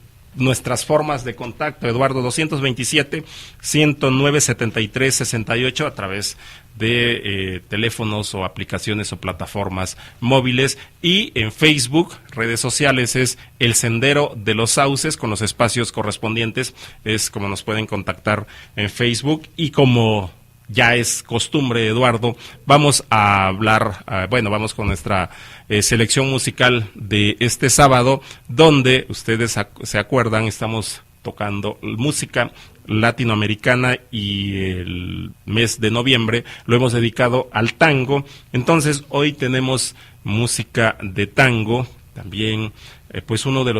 [SPEAKER 3] formas de contacto. Eduardo, 227-109-73-68 a través de teléfonos o aplicaciones o plataformas móviles, y en Facebook, redes sociales, es El Sendero de los Sauces, con los espacios correspondientes, es como nos pueden contactar en Facebook. Y como ya es costumbre, Eduardo, vamos a hablar, vamos con nuestra selección musical de este sábado, donde ustedes se acuerdan, estamos tocando música latinoamericana, y el mes de noviembre lo hemos dedicado al tango. Entonces, hoy tenemos música de tango, también, pues uno de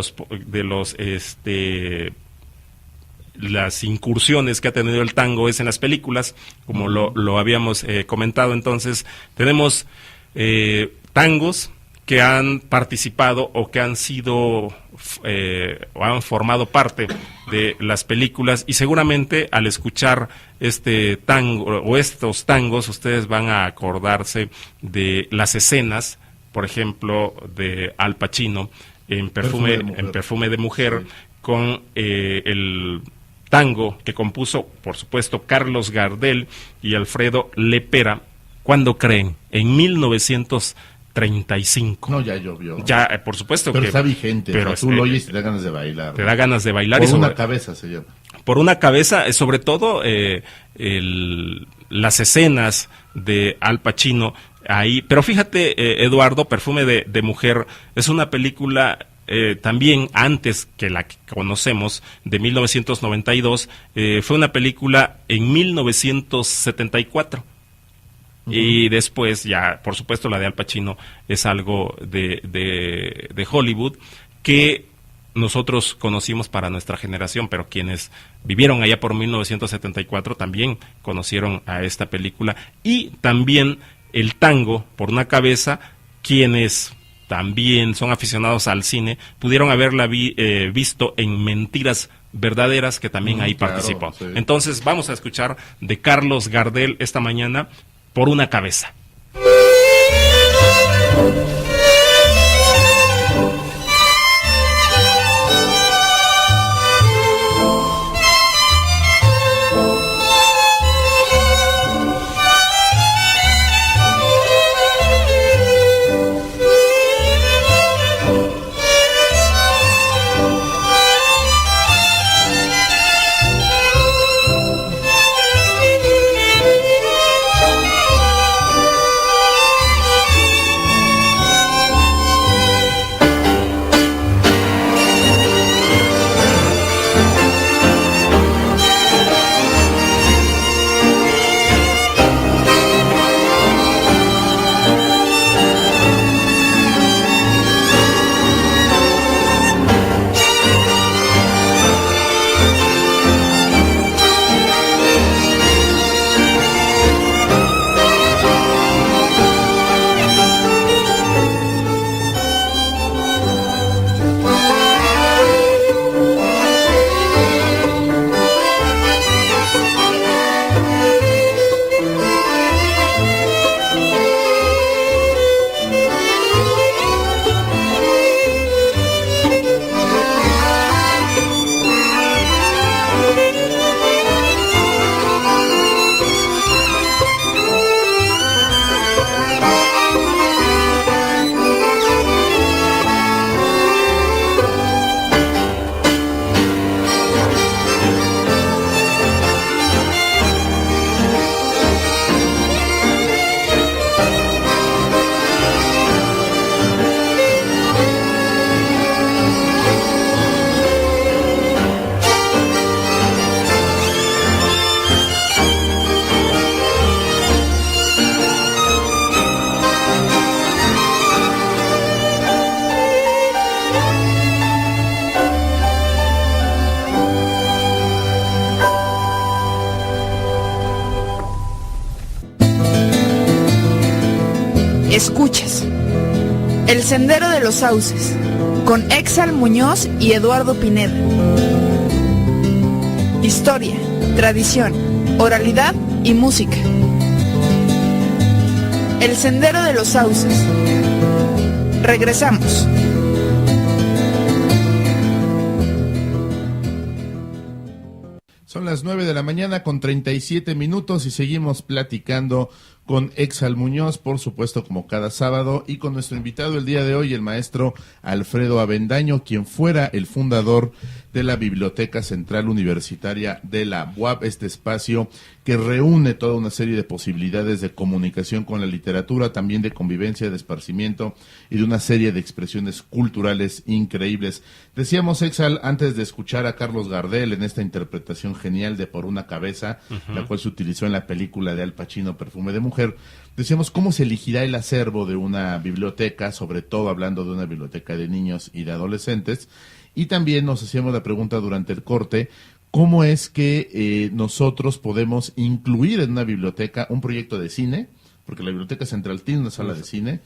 [SPEAKER 3] las incursiones que ha tenido el tango es en las películas, como lo habíamos comentado. Entonces, tenemos tangos que han participado o que han sido o han formado parte de las películas, y seguramente al escuchar este tango o estos tangos, ustedes van a acordarse de las escenas, por ejemplo, de Al Pacino en Perfume de Mujer, sí, con el tango que compuso, por supuesto, Carlos Gardel y Alfredo Lepera. ¿Cuándo creen? En 1935.
[SPEAKER 2] No, ya llovió.
[SPEAKER 3] Ya, por supuesto.
[SPEAKER 2] Pero
[SPEAKER 3] que
[SPEAKER 2] está vigente.
[SPEAKER 3] Pero
[SPEAKER 2] tú lo oyes y te da ganas de bailar.
[SPEAKER 3] Te da ganas de bailar.
[SPEAKER 2] Por una cabeza se llama.
[SPEAKER 3] Por una cabeza, sobre todo las escenas de Al Pacino ahí. Pero fíjate, Eduardo, Perfume de Mujer es una película también antes que la que conocemos, de 1992, fue una película en 1974. Y después ya, por supuesto, la de Al Pacino es algo de Hollywood que nosotros conocimos para nuestra generación, pero quienes vivieron allá por 1974 también conocieron a esta película. Y también el tango, por una cabeza, quienes también son aficionados al cine, pudieron haberla visto en Mentiras Verdaderas, que también ahí participó. Sí. Entonces vamos a escuchar de Carlos Gardel esta mañana, Por una cabeza.
[SPEAKER 1] El Sendero de los Sauces, con Exal Muñoz y Eduardo Pineda. Historia, tradición, oralidad y música. El Sendero de los Sauces. Regresamos.
[SPEAKER 2] Son las 9 de la mañana con 37 minutos y seguimos platicando con Exal Muñoz, por supuesto, como cada sábado, y con nuestro invitado el día de hoy, el maestro Alfredo Avendaño, quien fuera el fundador de la Biblioteca Central Universitaria de la UAP, este espacio que reúne toda una serie de posibilidades de comunicación con la literatura, también de convivencia, de esparcimiento y de una serie de expresiones culturales increíbles. Decíamos, Exal, antes de escuchar a Carlos Gardel en esta interpretación genial de Por una cabeza, la cual se utilizó en la película de Al Pacino, Perfume de mujer, decíamos cómo se elegirá el acervo de una biblioteca, sobre todo hablando de una biblioteca de niños y de adolescentes, y también nos hacíamos la pregunta durante el corte, ¿cómo es que nosotros podemos incluir en una biblioteca un proyecto de cine? Porque la Biblioteca Central tiene una sala de cine.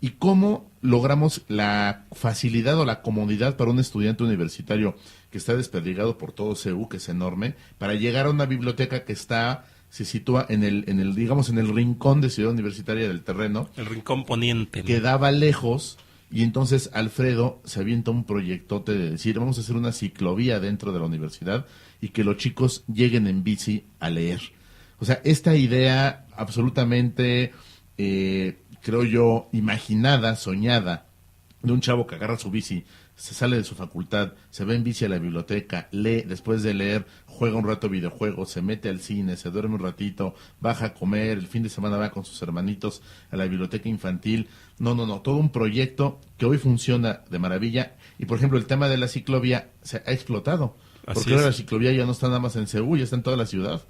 [SPEAKER 2] ¿Y cómo logramos la facilidad o la comodidad para un estudiante universitario que está desperdigado por todo CEU, que es enorme, para llegar a una biblioteca que se sitúa en el digamos, en el rincón de Ciudad Universitaria del terreno?
[SPEAKER 3] El rincón poniente, ¿no?
[SPEAKER 2] Quedaba lejos. Y entonces Alfredo se avienta un proyectote de decir, vamos a hacer una ciclovía dentro de la universidad y que los chicos lleguen en bici a leer. O sea, esta idea absolutamente, creo yo, imaginada, soñada, de un chavo que agarra su bici, se sale de su facultad, se va en bici a la biblioteca, lee, después de leer, juega un rato videojuegos, se mete al cine, se duerme un ratito, baja a comer, el fin de semana va con sus hermanitos a la biblioteca infantil. No, todo un proyecto que hoy funciona de maravilla. Y por ejemplo, el tema de la ciclovía se ha explotado, porque ahora la ciclovía ya no está nada más en Seúl, ya está en toda la ciudad.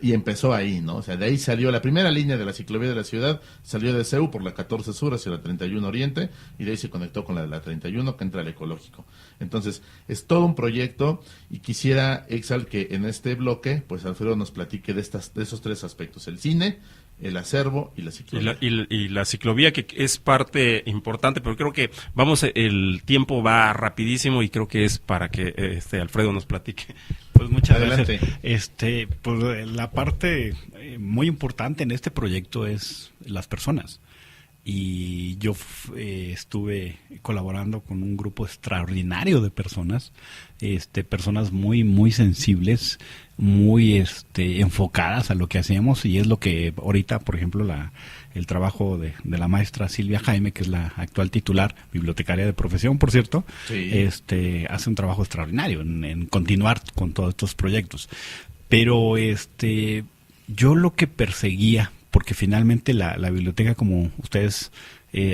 [SPEAKER 2] Y empezó ahí, ¿no? O sea, de ahí salió la primera línea de la ciclovía de la ciudad, salió de CEU por la 14 Sur hacia la 31 Oriente, y de ahí se conectó con la de la 31 que entra al ecológico. Entonces, es todo un proyecto, y quisiera, Exal, que en este bloque, pues Alfredo nos platique de esos tres aspectos: el cine, el acervo y la ciclovía.
[SPEAKER 3] Y la ciclovía, que es parte importante, pero creo que el tiempo va rapidísimo y creo que es para que Alfredo nos platique.
[SPEAKER 4] Pues muchas
[SPEAKER 2] Adelante.
[SPEAKER 4] Gracias. Pues la parte muy importante en este proyecto es las personas. Y yo estuve colaborando con un grupo extraordinario de personas, personas muy muy sensibles, muy enfocadas a lo que hacíamos, y es lo que ahorita, por ejemplo, el trabajo de la maestra Silvia Jaime, que es la actual titular, bibliotecaria de profesión, por cierto,
[SPEAKER 2] sí,
[SPEAKER 4] hace un trabajo extraordinario en continuar con todos estos proyectos. Pero yo lo que perseguía, porque finalmente la biblioteca, como ustedes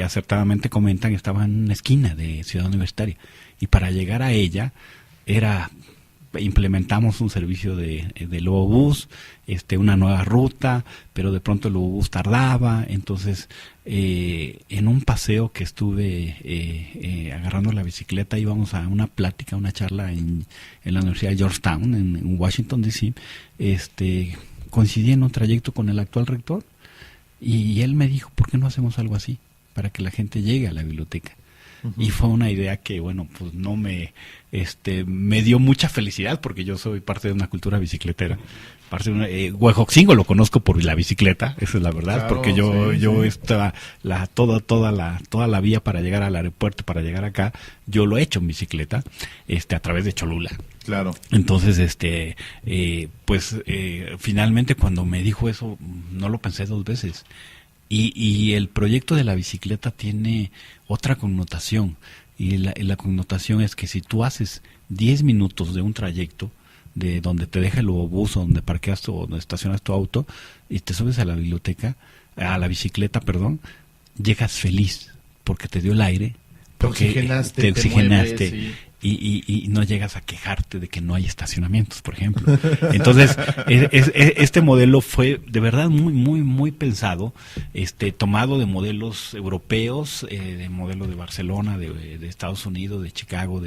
[SPEAKER 4] acertadamente comentan, estaba en una esquina de Ciudad Universitaria, y para llegar a ella implementamos un servicio de Lobobús, una nueva ruta, pero de pronto el Lobobús tardaba. Entonces en un paseo que estuve agarrando la bicicleta, íbamos a una plática, una charla en la Universidad de Georgetown, en Washington DC, coincidí en un trayecto con el actual rector, y él me dijo, ¿por qué no hacemos algo así para que la gente llegue a la biblioteca? Uh-huh. Y fue una idea que, bueno, pues no me dio mucha felicidad, porque yo soy parte de una cultura bicicletera. Huejoxingo lo conozco por la bicicleta, esa es la verdad, claro, porque yo toda la vía para llegar al aeropuerto, para llegar acá, yo lo he hecho en bicicleta, a través de Cholula.
[SPEAKER 2] Claro.
[SPEAKER 4] Entonces, finalmente cuando me dijo eso, no lo pensé dos veces. Y el proyecto de la bicicleta tiene otra connotación, y la connotación es que si tú haces 10 minutos de un trayecto, de donde te deja el bus, o donde parqueas o donde estacionas tu auto, y te subes a la bicicleta, llegas feliz, porque te dio el aire, porque te oxigenaste, mueves, y no llegas a quejarte de que no hay estacionamientos, por ejemplo. Entonces, este modelo fue de verdad muy, muy, muy pensado, tomado de modelos europeos, de modelo de Barcelona, de Estados Unidos, de Chicago,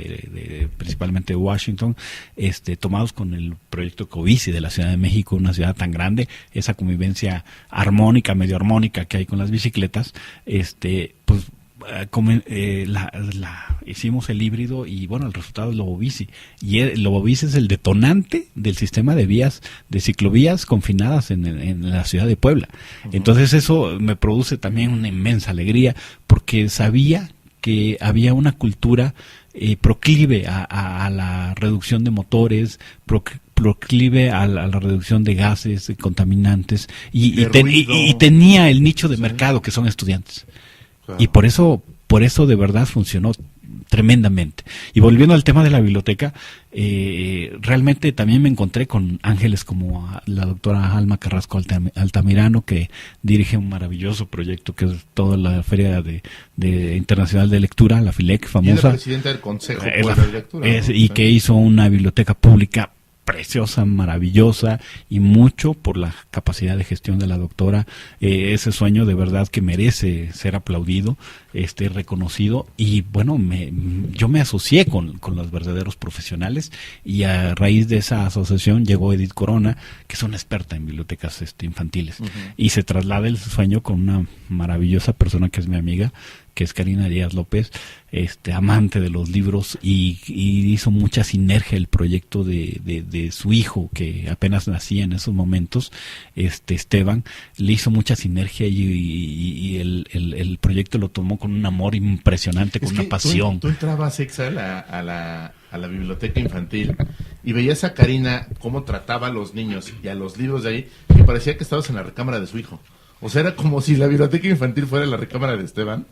[SPEAKER 4] principalmente de Washington, tomados con el proyecto Covici de la Ciudad de México, una ciudad tan grande, esa convivencia armónica, medio armónica que hay con las bicicletas, pues hicimos el híbrido y bueno, el resultado es Lobobici. Y el Lobobici es el detonante del sistema de vías, de ciclovías confinadas en la ciudad de Puebla. Entonces eso me produce también una inmensa alegría porque sabía que había una cultura proclive a la reducción de motores, proclive a la reducción de gases contaminantes y tenía el nicho de mercado que son estudiantes. Claro. Y por eso de verdad funcionó tremendamente. Y volviendo al tema de la biblioteca, realmente también me encontré con ángeles como la doctora Alma Carrasco Altamirano, que dirige un maravilloso proyecto que es toda la Feria de Internacional de Lectura, la FILEC famosa. Y
[SPEAKER 2] es la presidenta del Consejo de Lectura.
[SPEAKER 4] Y que hizo una biblioteca pública preciosa, maravillosa, y mucho por la capacidad de gestión de la doctora. Ese sueño de verdad que merece ser aplaudido, reconocido, y bueno, yo me asocié con los verdaderos profesionales, y a raíz de esa asociación llegó Edith Corona, que es una experta en bibliotecas infantiles, y se traslada el sueño con una maravillosa persona que es mi amiga, que es Karina Díaz López, amante de los libros, y hizo mucha sinergia el proyecto de su hijo, que apenas nacía en esos momentos, Esteban, le hizo mucha sinergia y el proyecto lo tomó con un amor impresionante, con una pasión.
[SPEAKER 2] Tú entrabas, Exal, a la biblioteca infantil y veías a Karina cómo trataba a los niños y a los libros de ahí, que parecía que estabas en la recámara de su hijo. O sea, era como si la biblioteca infantil fuera la recámara de Esteban,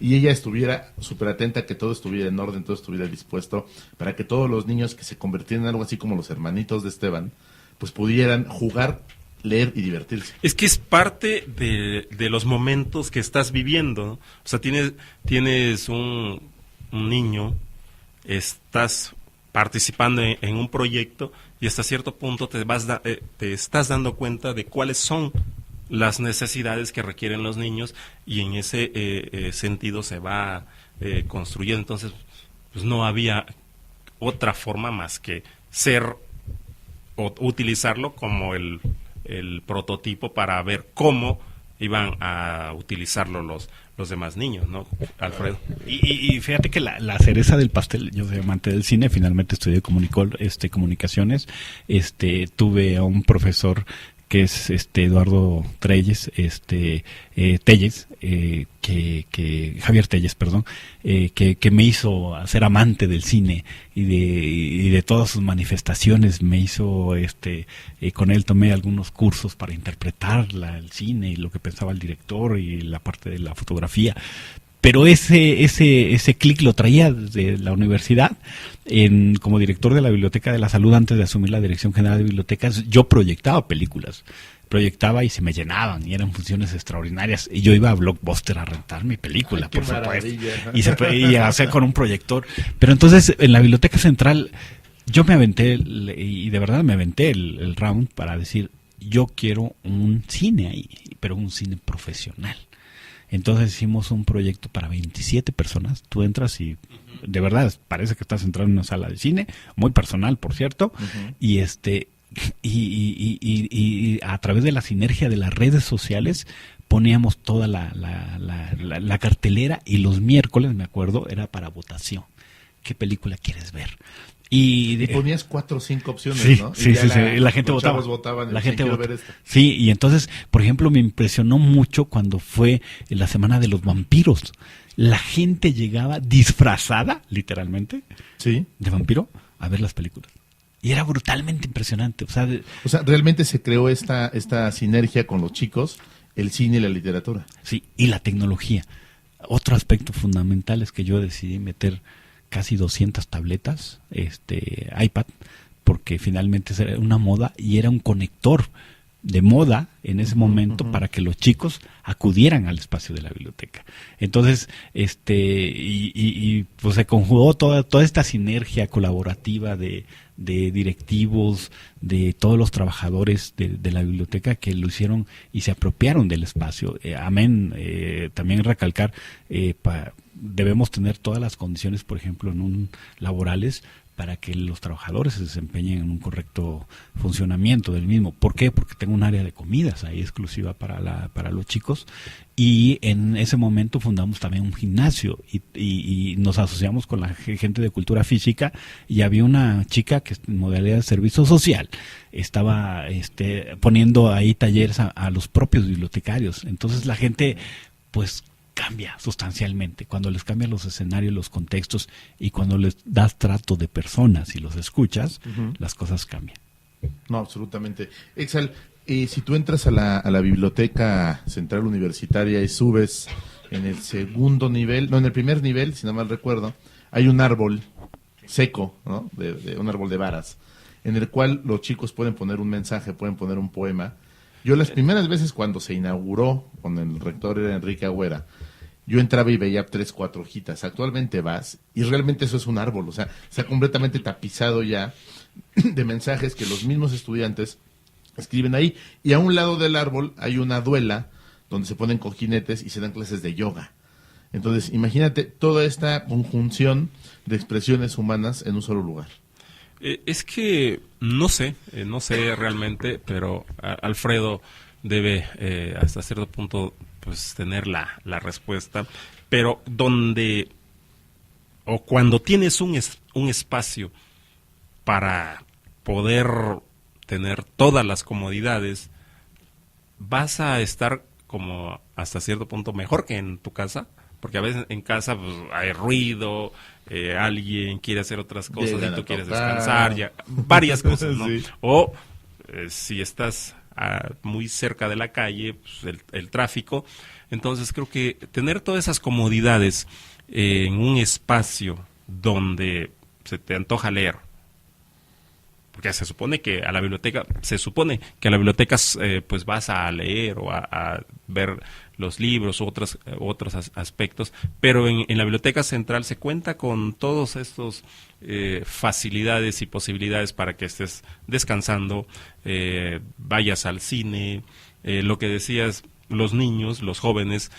[SPEAKER 2] y ella estuviera súper atenta, que todo estuviera en orden, todo estuviera dispuesto, para que todos los niños que se convirtieran en algo así como los hermanitos de Esteban, pues pudieran jugar, leer y divertirse.
[SPEAKER 3] Es que es parte de los momentos que estás viviendo, ¿no? O sea, tienes un niño, estás participando en un proyecto y hasta cierto punto te estás dando cuenta de cuáles son las necesidades que requieren los niños, y en ese sentido se va construyendo. Entonces, pues no había otra forma más que ser o utilizarlo como el prototipo para ver cómo iban a utilizarlo los demás niños, ¿no, Alfredo?
[SPEAKER 4] Y fíjate que la cereza del pastel, yo soy amante del cine, finalmente estudié comunicaciones, tuve a un profesor que es Eduardo Telles, Javier Telles, perdón, que me hizo ser amante del cine y de todas sus manifestaciones. Me hizo, con él tomé algunos cursos para interpretar el cine y lo que pensaba el director y la parte de la fotografía. Pero ese clic lo traía desde la universidad. Como director de la Biblioteca de la Salud, antes de asumir la Dirección General de Bibliotecas, yo proyectaba películas. Proyectaba y se me llenaban, y eran funciones extraordinarias. Y yo iba a Blockbuster a rentar mi película, por supuesto. Y a hacer con un proyector. Pero entonces, en la Biblioteca Central, yo me aventé, y de verdad me aventé el round para decir, yo quiero un cine ahí, pero un cine profesional. Entonces hicimos un proyecto para 27 personas. Tú entras y de verdad parece que estás entrando en una sala de cine, muy personal, por cierto, y a través de la sinergia de las redes sociales poníamos toda la cartelera, y los miércoles, me acuerdo, era para votación. ¿Qué película quieres ver? Y
[SPEAKER 2] ponías 4 o 5 opciones,
[SPEAKER 4] sí,
[SPEAKER 2] ¿no?
[SPEAKER 4] Sí, la gente votaba. La gente votaba. Sí, y entonces, por ejemplo, me impresionó mucho cuando fue la Semana de los Vampiros. La gente llegaba disfrazada, literalmente,
[SPEAKER 2] sí,
[SPEAKER 4] de vampiro a ver las películas. Y era brutalmente impresionante. O sea,
[SPEAKER 2] realmente se creó esta sinergia con los chicos, el cine y la literatura.
[SPEAKER 4] Sí, y la tecnología. Otro aspecto fundamental es que yo decidí meter casi 200 tabletas, iPad, porque finalmente era una moda y era un conector de moda en ese momento para que los chicos acudieran al espacio de la biblioteca. Entonces, pues se conjugó toda esta sinergia colaborativa de directivos, de todos los trabajadores de la biblioteca, que lo hicieron y se apropiaron del espacio. También recalcar, debemos tener todas las condiciones, por ejemplo, laborales, para que los trabajadores se desempeñen en un correcto funcionamiento del mismo. ¿Por qué? Porque tengo un área de comidas ahí exclusiva para los chicos, y en ese momento fundamos también un gimnasio y nos asociamos con la gente de cultura física, y había una chica que en modalidad de servicio social estaba poniendo ahí talleres a los propios bibliotecarios. Entonces la gente pues cambia sustancialmente cuando les cambian los escenarios, los contextos, y cuando les das trato de personas y los escuchas, las cosas cambian.
[SPEAKER 2] No, absolutamente. Exal, si tú entras a la Biblioteca Central Universitaria y subes en el segundo nivel, no, en el primer nivel, si no mal recuerdo, hay un árbol seco, ¿no? de un árbol de varas, en el cual los chicos pueden poner un mensaje, pueden poner un poema. Yo las primeras veces cuando se inauguró, con el rector era Enrique Agüera, yo entraba y veía 3, 4 hojitas. Actualmente vas y realmente eso es un árbol, o sea, se ha completamente tapizado ya de mensajes que los mismos estudiantes escriben ahí. Y a un lado del árbol hay una duela donde se ponen cojinetes y se dan clases de yoga. Entonces, imagínate toda esta conjunción de expresiones humanas en un solo lugar.
[SPEAKER 3] Es que no sé realmente, pero Alfredo debe hasta cierto punto pues tener la respuesta, pero donde o cuando tienes un espacio para poder tener todas las comodidades, vas a estar como hasta cierto punto mejor que en tu casa, porque a veces en casa pues, hay ruido, alguien quiere hacer otras cosas y tú quieres descansar, varias cosas, ¿no? Sí. O si estás muy cerca de la calle, pues, el tráfico. Entonces creo que tener todas esas comodidades en un espacio donde se te antoja leer, porque se supone que a la biblioteca pues vas a leer o a ver los libros u otros aspectos, pero en la Biblioteca Central se cuenta con todos estos facilidades y posibilidades para que estés descansando, vayas al cine, lo que decías, los niños, los jóvenes,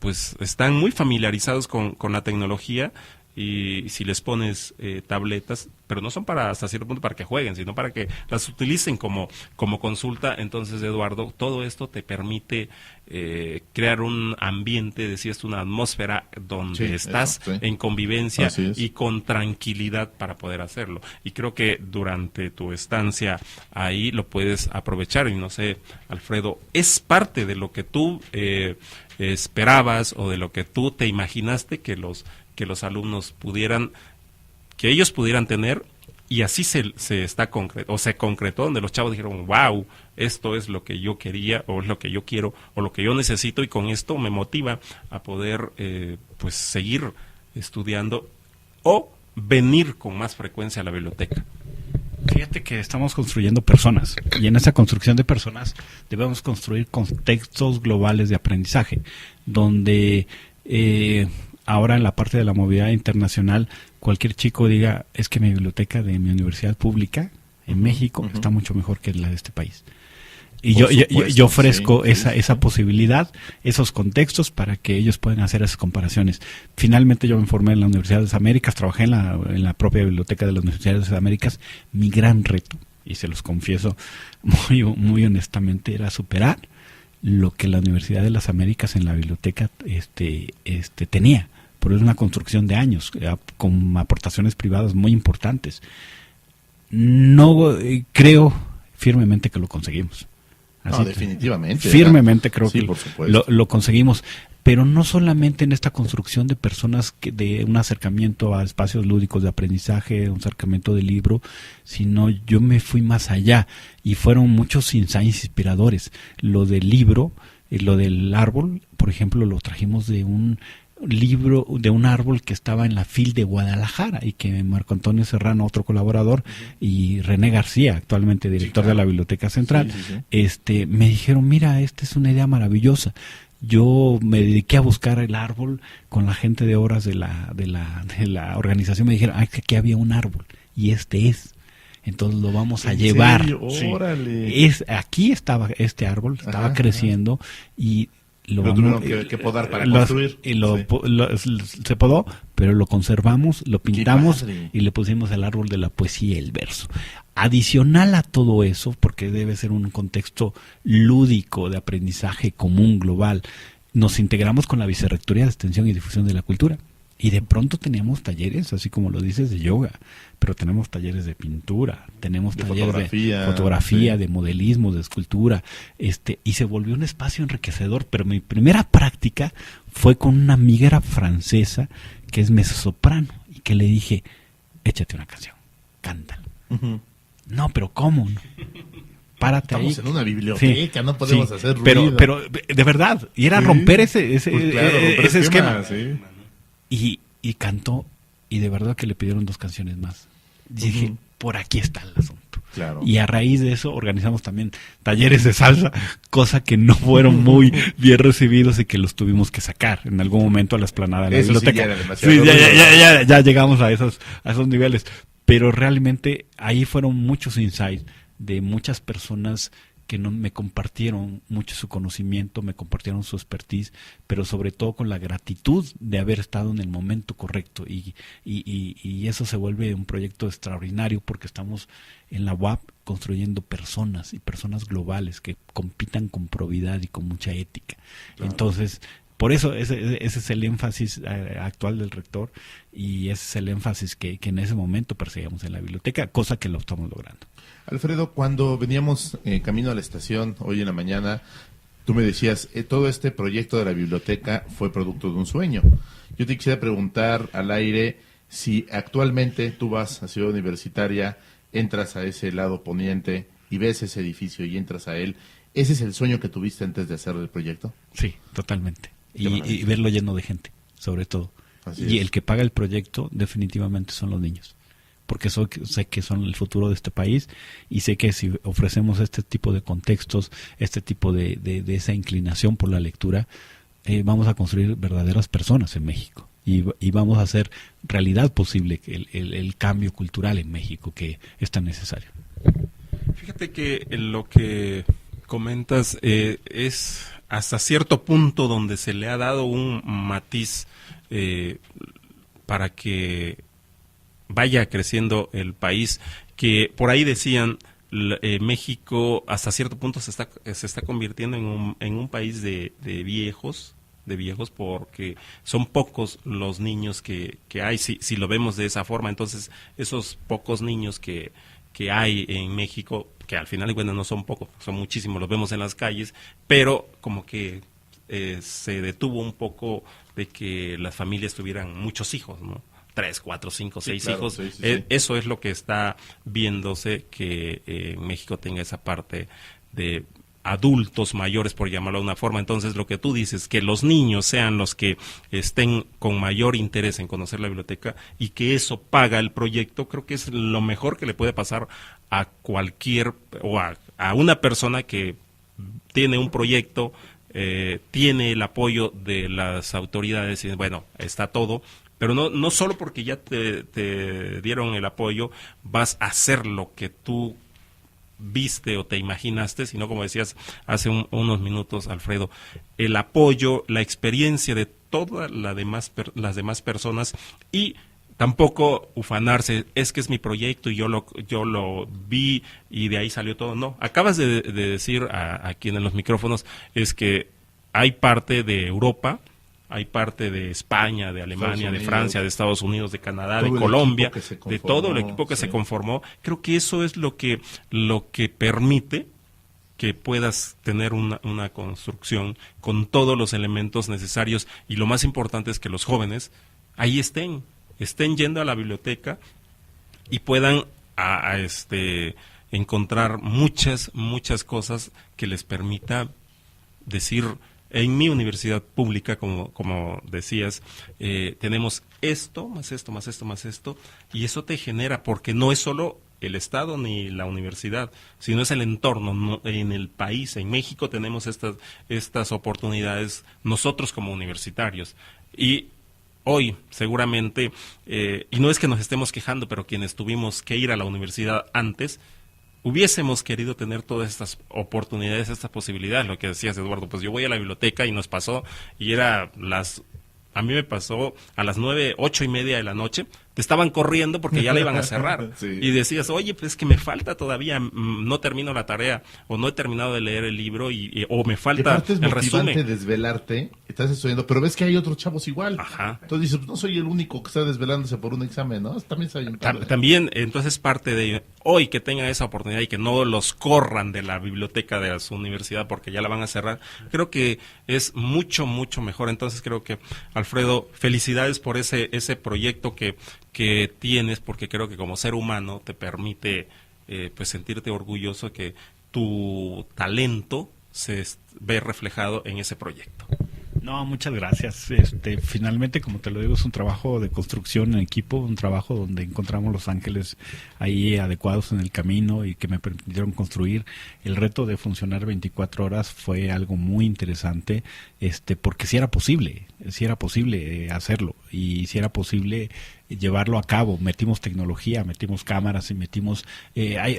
[SPEAKER 3] pues están muy familiarizados con la tecnología, y si les pones tabletas, pero no son hasta cierto punto para que jueguen, sino para que las utilicen como consulta. Entonces, Eduardo, todo esto te permite crear un ambiente, decías, una atmósfera donde estás en convivencia y con tranquilidad para poder hacerlo. Y creo que durante tu estancia ahí lo puedes aprovechar. Y no sé, Alfredo, ¿es parte de lo que tú esperabas o de lo que tú te imaginaste que los alumnos pudieran tener, y así se concretó, donde los chavos dijeron, wow, esto es lo que yo quería, o es lo que yo quiero, o lo que yo necesito, y con esto me motiva a poder pues seguir estudiando o venir con más frecuencia a la biblioteca?
[SPEAKER 4] Fíjate que estamos construyendo personas, y en esa construcción de personas debemos construir contextos globales de aprendizaje, donde ahora en la parte de la movilidad internacional, cualquier chico diga, es que mi biblioteca de mi universidad pública en México está mucho mejor que la de este país. Y yo ofrezco esa posibilidad, esos contextos para que ellos puedan hacer esas comparaciones. Finalmente yo me formé en la Universidad de las Américas, trabajé en la propia biblioteca de la Universidad de las Américas. Mi gran reto, y se los confieso muy honestamente, era superar lo que la Universidad de las Américas en la biblioteca tenía. Pero es una construcción de años, con aportaciones privadas muy importantes. No creo firmemente que lo conseguimos.
[SPEAKER 2] Así no, definitivamente.
[SPEAKER 4] Firmemente creo
[SPEAKER 2] sí,
[SPEAKER 4] que lo conseguimos. Pero no solamente en esta construcción de personas, de un acercamiento a espacios lúdicos de aprendizaje, un acercamiento del libro, sino yo me fui más allá y fueron muchos insights inspiradores. Lo del libro, lo del árbol, por ejemplo, lo trajimos de un libro, de un árbol que estaba en la FIL de Guadalajara, y que Marco Antonio Serrano, otro colaborador, y René García, actualmente director de la Biblioteca Central, me dijeron, mira, esta es una idea maravillosa. Yo me dediqué a buscar el árbol con la gente de obras de la organización. Me dijeron, que aquí había un árbol, y este es. Entonces lo vamos a llevar.
[SPEAKER 2] ¡Órale!
[SPEAKER 4] Aquí estaba este árbol, estaba creciendo, y
[SPEAKER 2] Lo tuvieron que podar para construir.
[SPEAKER 4] Y
[SPEAKER 2] Sí.
[SPEAKER 4] se podó, pero lo conservamos, lo pintamos
[SPEAKER 2] padre.
[SPEAKER 4] y le pusimos el árbol de la poesía y el verso. Adicional a todo eso, porque debe ser un contexto lúdico de aprendizaje común, global, nos integramos con la Vicerrectoría de Extensión y Difusión de la Cultura. Y de pronto teníamos talleres, así como lo dices, de yoga, pero tenemos talleres de pintura, tenemos
[SPEAKER 2] De
[SPEAKER 4] talleres
[SPEAKER 2] fotografía,
[SPEAKER 4] de fotografía,
[SPEAKER 2] sí.
[SPEAKER 4] de modelismo, de escultura, y se volvió un espacio enriquecedor. Pero mi primera práctica fue con una amiga francesa que es mezzosoprano y que le dije, échate una canción, cántala.
[SPEAKER 2] Ujú.
[SPEAKER 4] No, pero ¿cómo? No. Párate
[SPEAKER 2] Estamos
[SPEAKER 4] ahí.
[SPEAKER 2] en una biblioteca, no podemos hacer
[SPEAKER 4] Pero,
[SPEAKER 2] ruido.
[SPEAKER 4] pero de verdad, y era
[SPEAKER 2] Sí.
[SPEAKER 4] romper ese
[SPEAKER 2] Pues claro, romper
[SPEAKER 4] ese esquema.
[SPEAKER 2] sí.
[SPEAKER 4] Y cantó, y de verdad que le pidieron 2 canciones más. Dije,
[SPEAKER 2] Ujú.
[SPEAKER 4] por aquí está el asunto.
[SPEAKER 2] Claro.
[SPEAKER 4] Y a raíz de eso organizamos también talleres de salsa, cosa que no fueron muy bien recibidos y que los tuvimos que sacar en algún momento a la explanada de la
[SPEAKER 2] Eso sí
[SPEAKER 4] biblioteca.
[SPEAKER 2] ya era demasiado
[SPEAKER 4] Sí,
[SPEAKER 2] ruido.
[SPEAKER 4] ya llegamos a esos niveles. Pero realmente ahí fueron muchos insights de muchas personas que no me compartieron mucho su conocimiento, me compartieron su expertise, pero sobre todo con la gratitud de haber estado en el momento correcto, y eso se vuelve un proyecto extraordinario porque estamos en la UAP construyendo personas, y personas globales que compitan con probidad y con mucha ética.
[SPEAKER 2] Claro.
[SPEAKER 4] Entonces, por eso ese es el énfasis actual del rector, y ese es el énfasis que en ese momento perseguíamos en la biblioteca, cosa que lo estamos logrando.
[SPEAKER 2] Alfredo, cuando veníamos camino a la estación hoy en la mañana, tú me decías, todo este proyecto de la biblioteca fue producto de un sueño. Yo te quisiera preguntar al aire si actualmente tú vas a Ciudad Universitaria, entras a ese lado poniente y ves ese edificio y entras a él. ¿Ese es el sueño que tuviste antes de hacer el proyecto?
[SPEAKER 4] Sí, totalmente.
[SPEAKER 2] Qué maravilla.
[SPEAKER 4] Y verlo lleno de gente, sobre todo.
[SPEAKER 2] Así
[SPEAKER 4] Y
[SPEAKER 2] es.
[SPEAKER 4] el que paga el proyecto definitivamente son los niños, porque sé que son el futuro de este país, y sé que si ofrecemos este tipo de contextos, este tipo de esa inclinación por la lectura, vamos a construir verdaderas personas en México, y vamos a hacer realidad posible el cambio cultural en México que es tan necesario.
[SPEAKER 3] Fíjate que lo que comentas es hasta cierto punto donde se le ha dado un matiz para que vaya creciendo el país, que por ahí decían, México hasta cierto punto se está convirtiendo en un país de viejos, porque son pocos los niños que hay, si lo vemos de esa forma. Entonces esos pocos niños que hay en México, que al final, bueno, no son pocos, son muchísimos, los vemos en las calles, pero como que se detuvo un poco de que las familias tuvieran muchos hijos, ¿no? 3, 4, 5, 6
[SPEAKER 2] claro,
[SPEAKER 3] hijos.
[SPEAKER 2] sí, sí.
[SPEAKER 3] Eso es lo que está viéndose, que México tenga esa parte de adultos mayores, por llamarlo de una forma. Entonces, lo que tú dices, que los niños sean los que estén con mayor interés en conocer la biblioteca, y que eso paga el proyecto, creo que es lo mejor que le puede pasar a cualquier, o a una persona que tiene un proyecto, tiene el apoyo de las autoridades, y bueno, está todo. Pero no solo porque ya te dieron el apoyo, vas a hacer lo que tú viste o te imaginaste, sino, como decías hace unos minutos, Alfredo, el apoyo, la experiencia de todas las demás personas, y tampoco ufanarse, es que es mi proyecto y yo lo vi y de ahí salió todo. No, acabas de decir aquí en los micrófonos, es que hay parte de Europa, hay parte de España, de Alemania, de Francia, de Estados Unidos, de Canadá, de Colombia, de todo el equipo que se conformó. Creo que eso es lo que permite que puedas tener una construcción con todos los elementos necesarios, y lo más importante es que los jóvenes ahí estén yendo a la biblioteca y puedan encontrar muchas cosas que les permita decir: en mi universidad pública, como decías, tenemos esto, más esto, más esto, más esto, y eso te genera, porque no es solo el Estado ni la universidad, sino es el entorno. En el país, en México, tenemos estas oportunidades nosotros como universitarios. Y hoy, seguramente, y no es que nos estemos quejando, pero quienes tuvimos que ir a la universidad antes, hubiésemos querido tener todas estas oportunidades, estas posibilidades, lo que decías, Eduardo, pues yo voy a la biblioteca y nos pasó, y a mí me pasó a las 9, 8:30 de la noche, te estaban corriendo porque ya la iban a cerrar.
[SPEAKER 2] Sí.
[SPEAKER 3] Y decías, oye, pues es que me falta todavía, no termino la tarea, o no he terminado de leer el libro, o me falta
[SPEAKER 2] es
[SPEAKER 3] el
[SPEAKER 2] motivante
[SPEAKER 3] resumen.
[SPEAKER 2] desvelarte, estás estudiando, pero ves que hay otros chavos igual.
[SPEAKER 3] Ajá.
[SPEAKER 2] Entonces dices, no soy el único que está desvelándose por un examen, ¿no? También soy un padre.
[SPEAKER 3] También, entonces, parte de hoy que tengan esa oportunidad y que no los corran de la biblioteca de su universidad porque ya la van a cerrar, creo que es mucho, mucho mejor. Entonces, creo que, Alfredo, felicidades por ese proyecto que tienes, porque creo que como ser humano te permite pues sentirte orgulloso que tu talento se ve reflejado en ese proyecto.
[SPEAKER 4] No, muchas gracias. Finalmente, como te lo digo, es un trabajo de construcción en equipo, un trabajo donde encontramos los ángeles ahí adecuados en el camino y que me permitieron construir. El reto de funcionar 24 horas fue algo muy interesante, porque sí era posible hacerlo y sí era posible llevarlo a cabo. Metimos tecnología, metimos cámaras y metimos...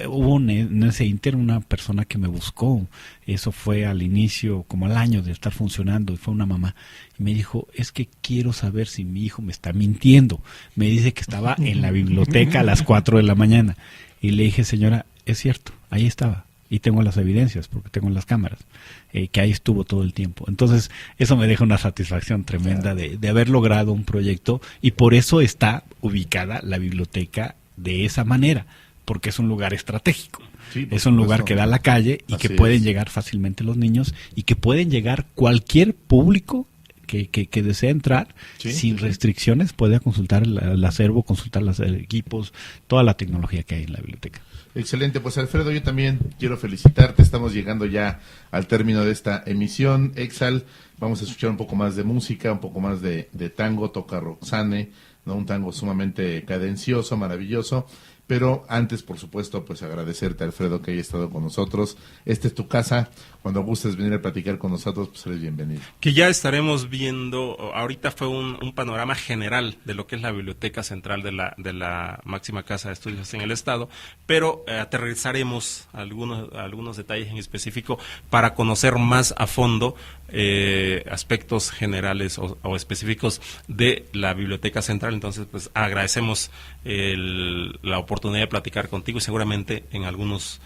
[SPEAKER 4] hubo en ese inter una persona que me buscó, eso fue al inicio, como al año de estar funcionando, y fue una mamá, y me dijo, es que quiero saber si mi hijo me está mintiendo. Me dice que estaba en la biblioteca a las 4 de la mañana. Y le dije, señora, es cierto, ahí estaba. Y tengo las evidencias, porque tengo las cámaras, que ahí estuvo todo el tiempo. Entonces, eso me deja una satisfacción tremenda de haber logrado un proyecto, y por eso está ubicada la biblioteca de esa manera, porque es un lugar estratégico.
[SPEAKER 2] Sí,
[SPEAKER 4] es un lugar que da a la calle y que pueden llegar fácilmente los niños, y que pueden llegar cualquier público que desea entrar sin restricciones, puede consultar el acervo, consultar los equipos, toda la tecnología que hay en la biblioteca.
[SPEAKER 2] Excelente, pues Alfredo, yo también quiero felicitarte, estamos llegando ya al término de esta emisión. Exal, vamos a escuchar un poco más de música, un poco más de tango, toca Roxane, ¿no? Un tango sumamente cadencioso, maravilloso, pero antes, por supuesto, pues agradecerte, Alfredo, que haya estado con nosotros. Esta es tu casa, cuando gustes venir a platicar con nosotros, pues eres bienvenido.
[SPEAKER 3] Que ya estaremos viendo, ahorita fue un panorama general de lo que es la Biblioteca Central de la máxima casa de estudios en el Estado, pero aterrizaremos algunos detalles en específico para conocer más a fondo aspectos generales o específicos de la Biblioteca Central. Entonces, pues agradecemos la oportunidad de platicar contigo, y seguramente en algunos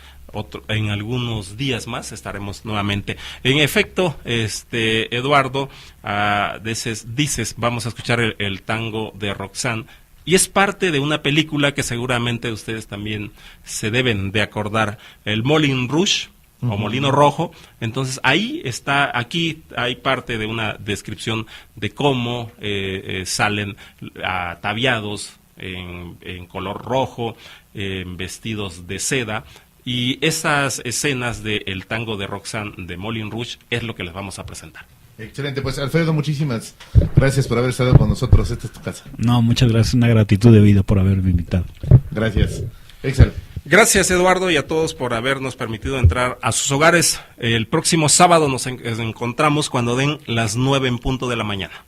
[SPEAKER 3] días más estaremos nuevamente. En efecto, Eduardo, dices, vamos a escuchar el tango de Roxane, y es parte de una película que seguramente ustedes también se deben de acordar, el Moulin Rouge, o Molino Rojo. Entonces aquí hay parte de una descripción de cómo salen ataviados en color rojo, vestidos de seda, y esas escenas del tango de Roxane de Moulin Rouge es lo que les vamos a presentar.
[SPEAKER 2] Excelente, pues Alfredo, muchísimas gracias por haber estado con nosotros. Esta es tu casa.
[SPEAKER 4] No, muchas gracias, una gratitud de vida por haberme invitado.
[SPEAKER 2] Gracias. Exal.
[SPEAKER 3] Gracias, Eduardo, y a todos por habernos permitido entrar a sus hogares. El próximo sábado nos encontramos cuando den las 9 en punto de la mañana.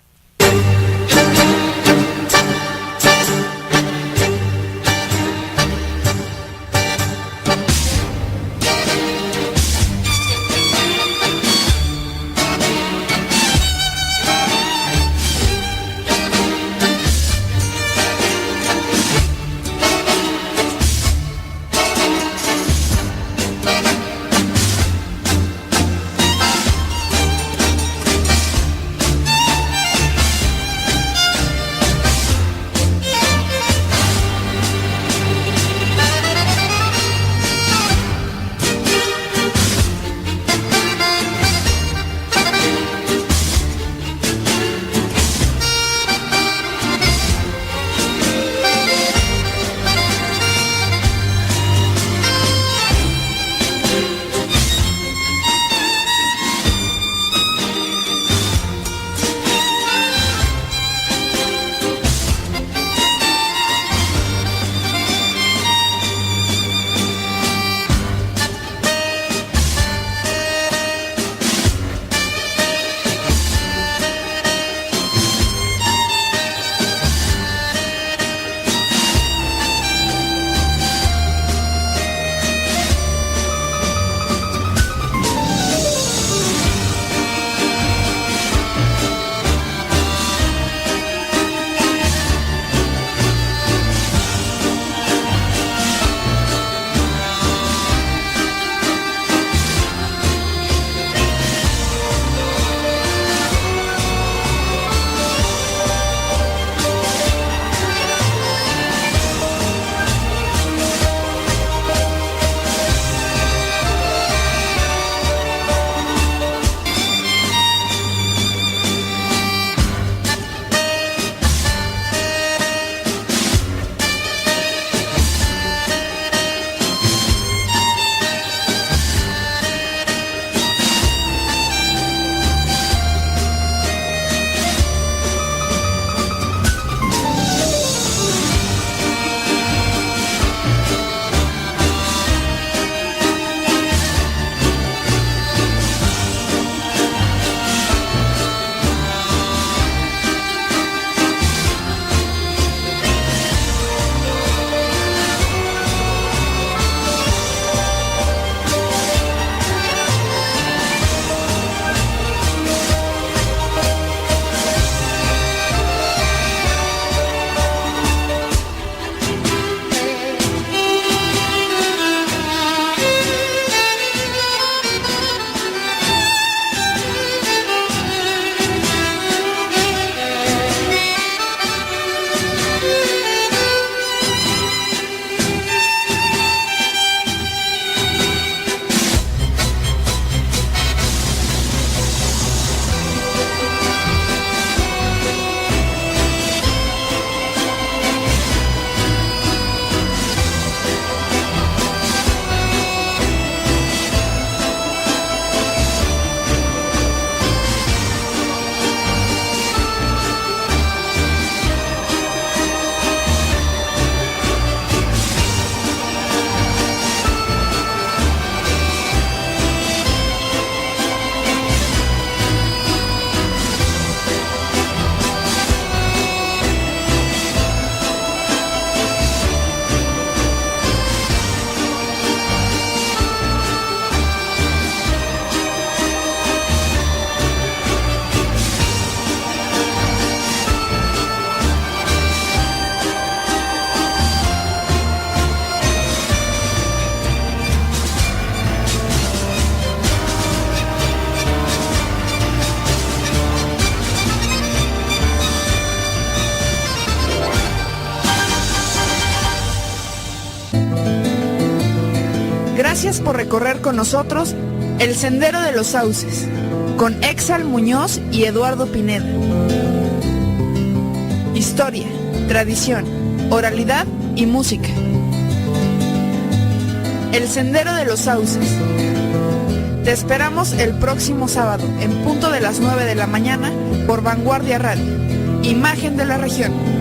[SPEAKER 1] Gracias por recorrer con nosotros el Sendero de los Sauces, con Exal Muñoz y Eduardo Pineda. Historia, tradición, oralidad y música. El Sendero de los Sauces. Te esperamos el próximo sábado, en punto de las 9 de la mañana, por Vanguardia Radio. Imagen de la región.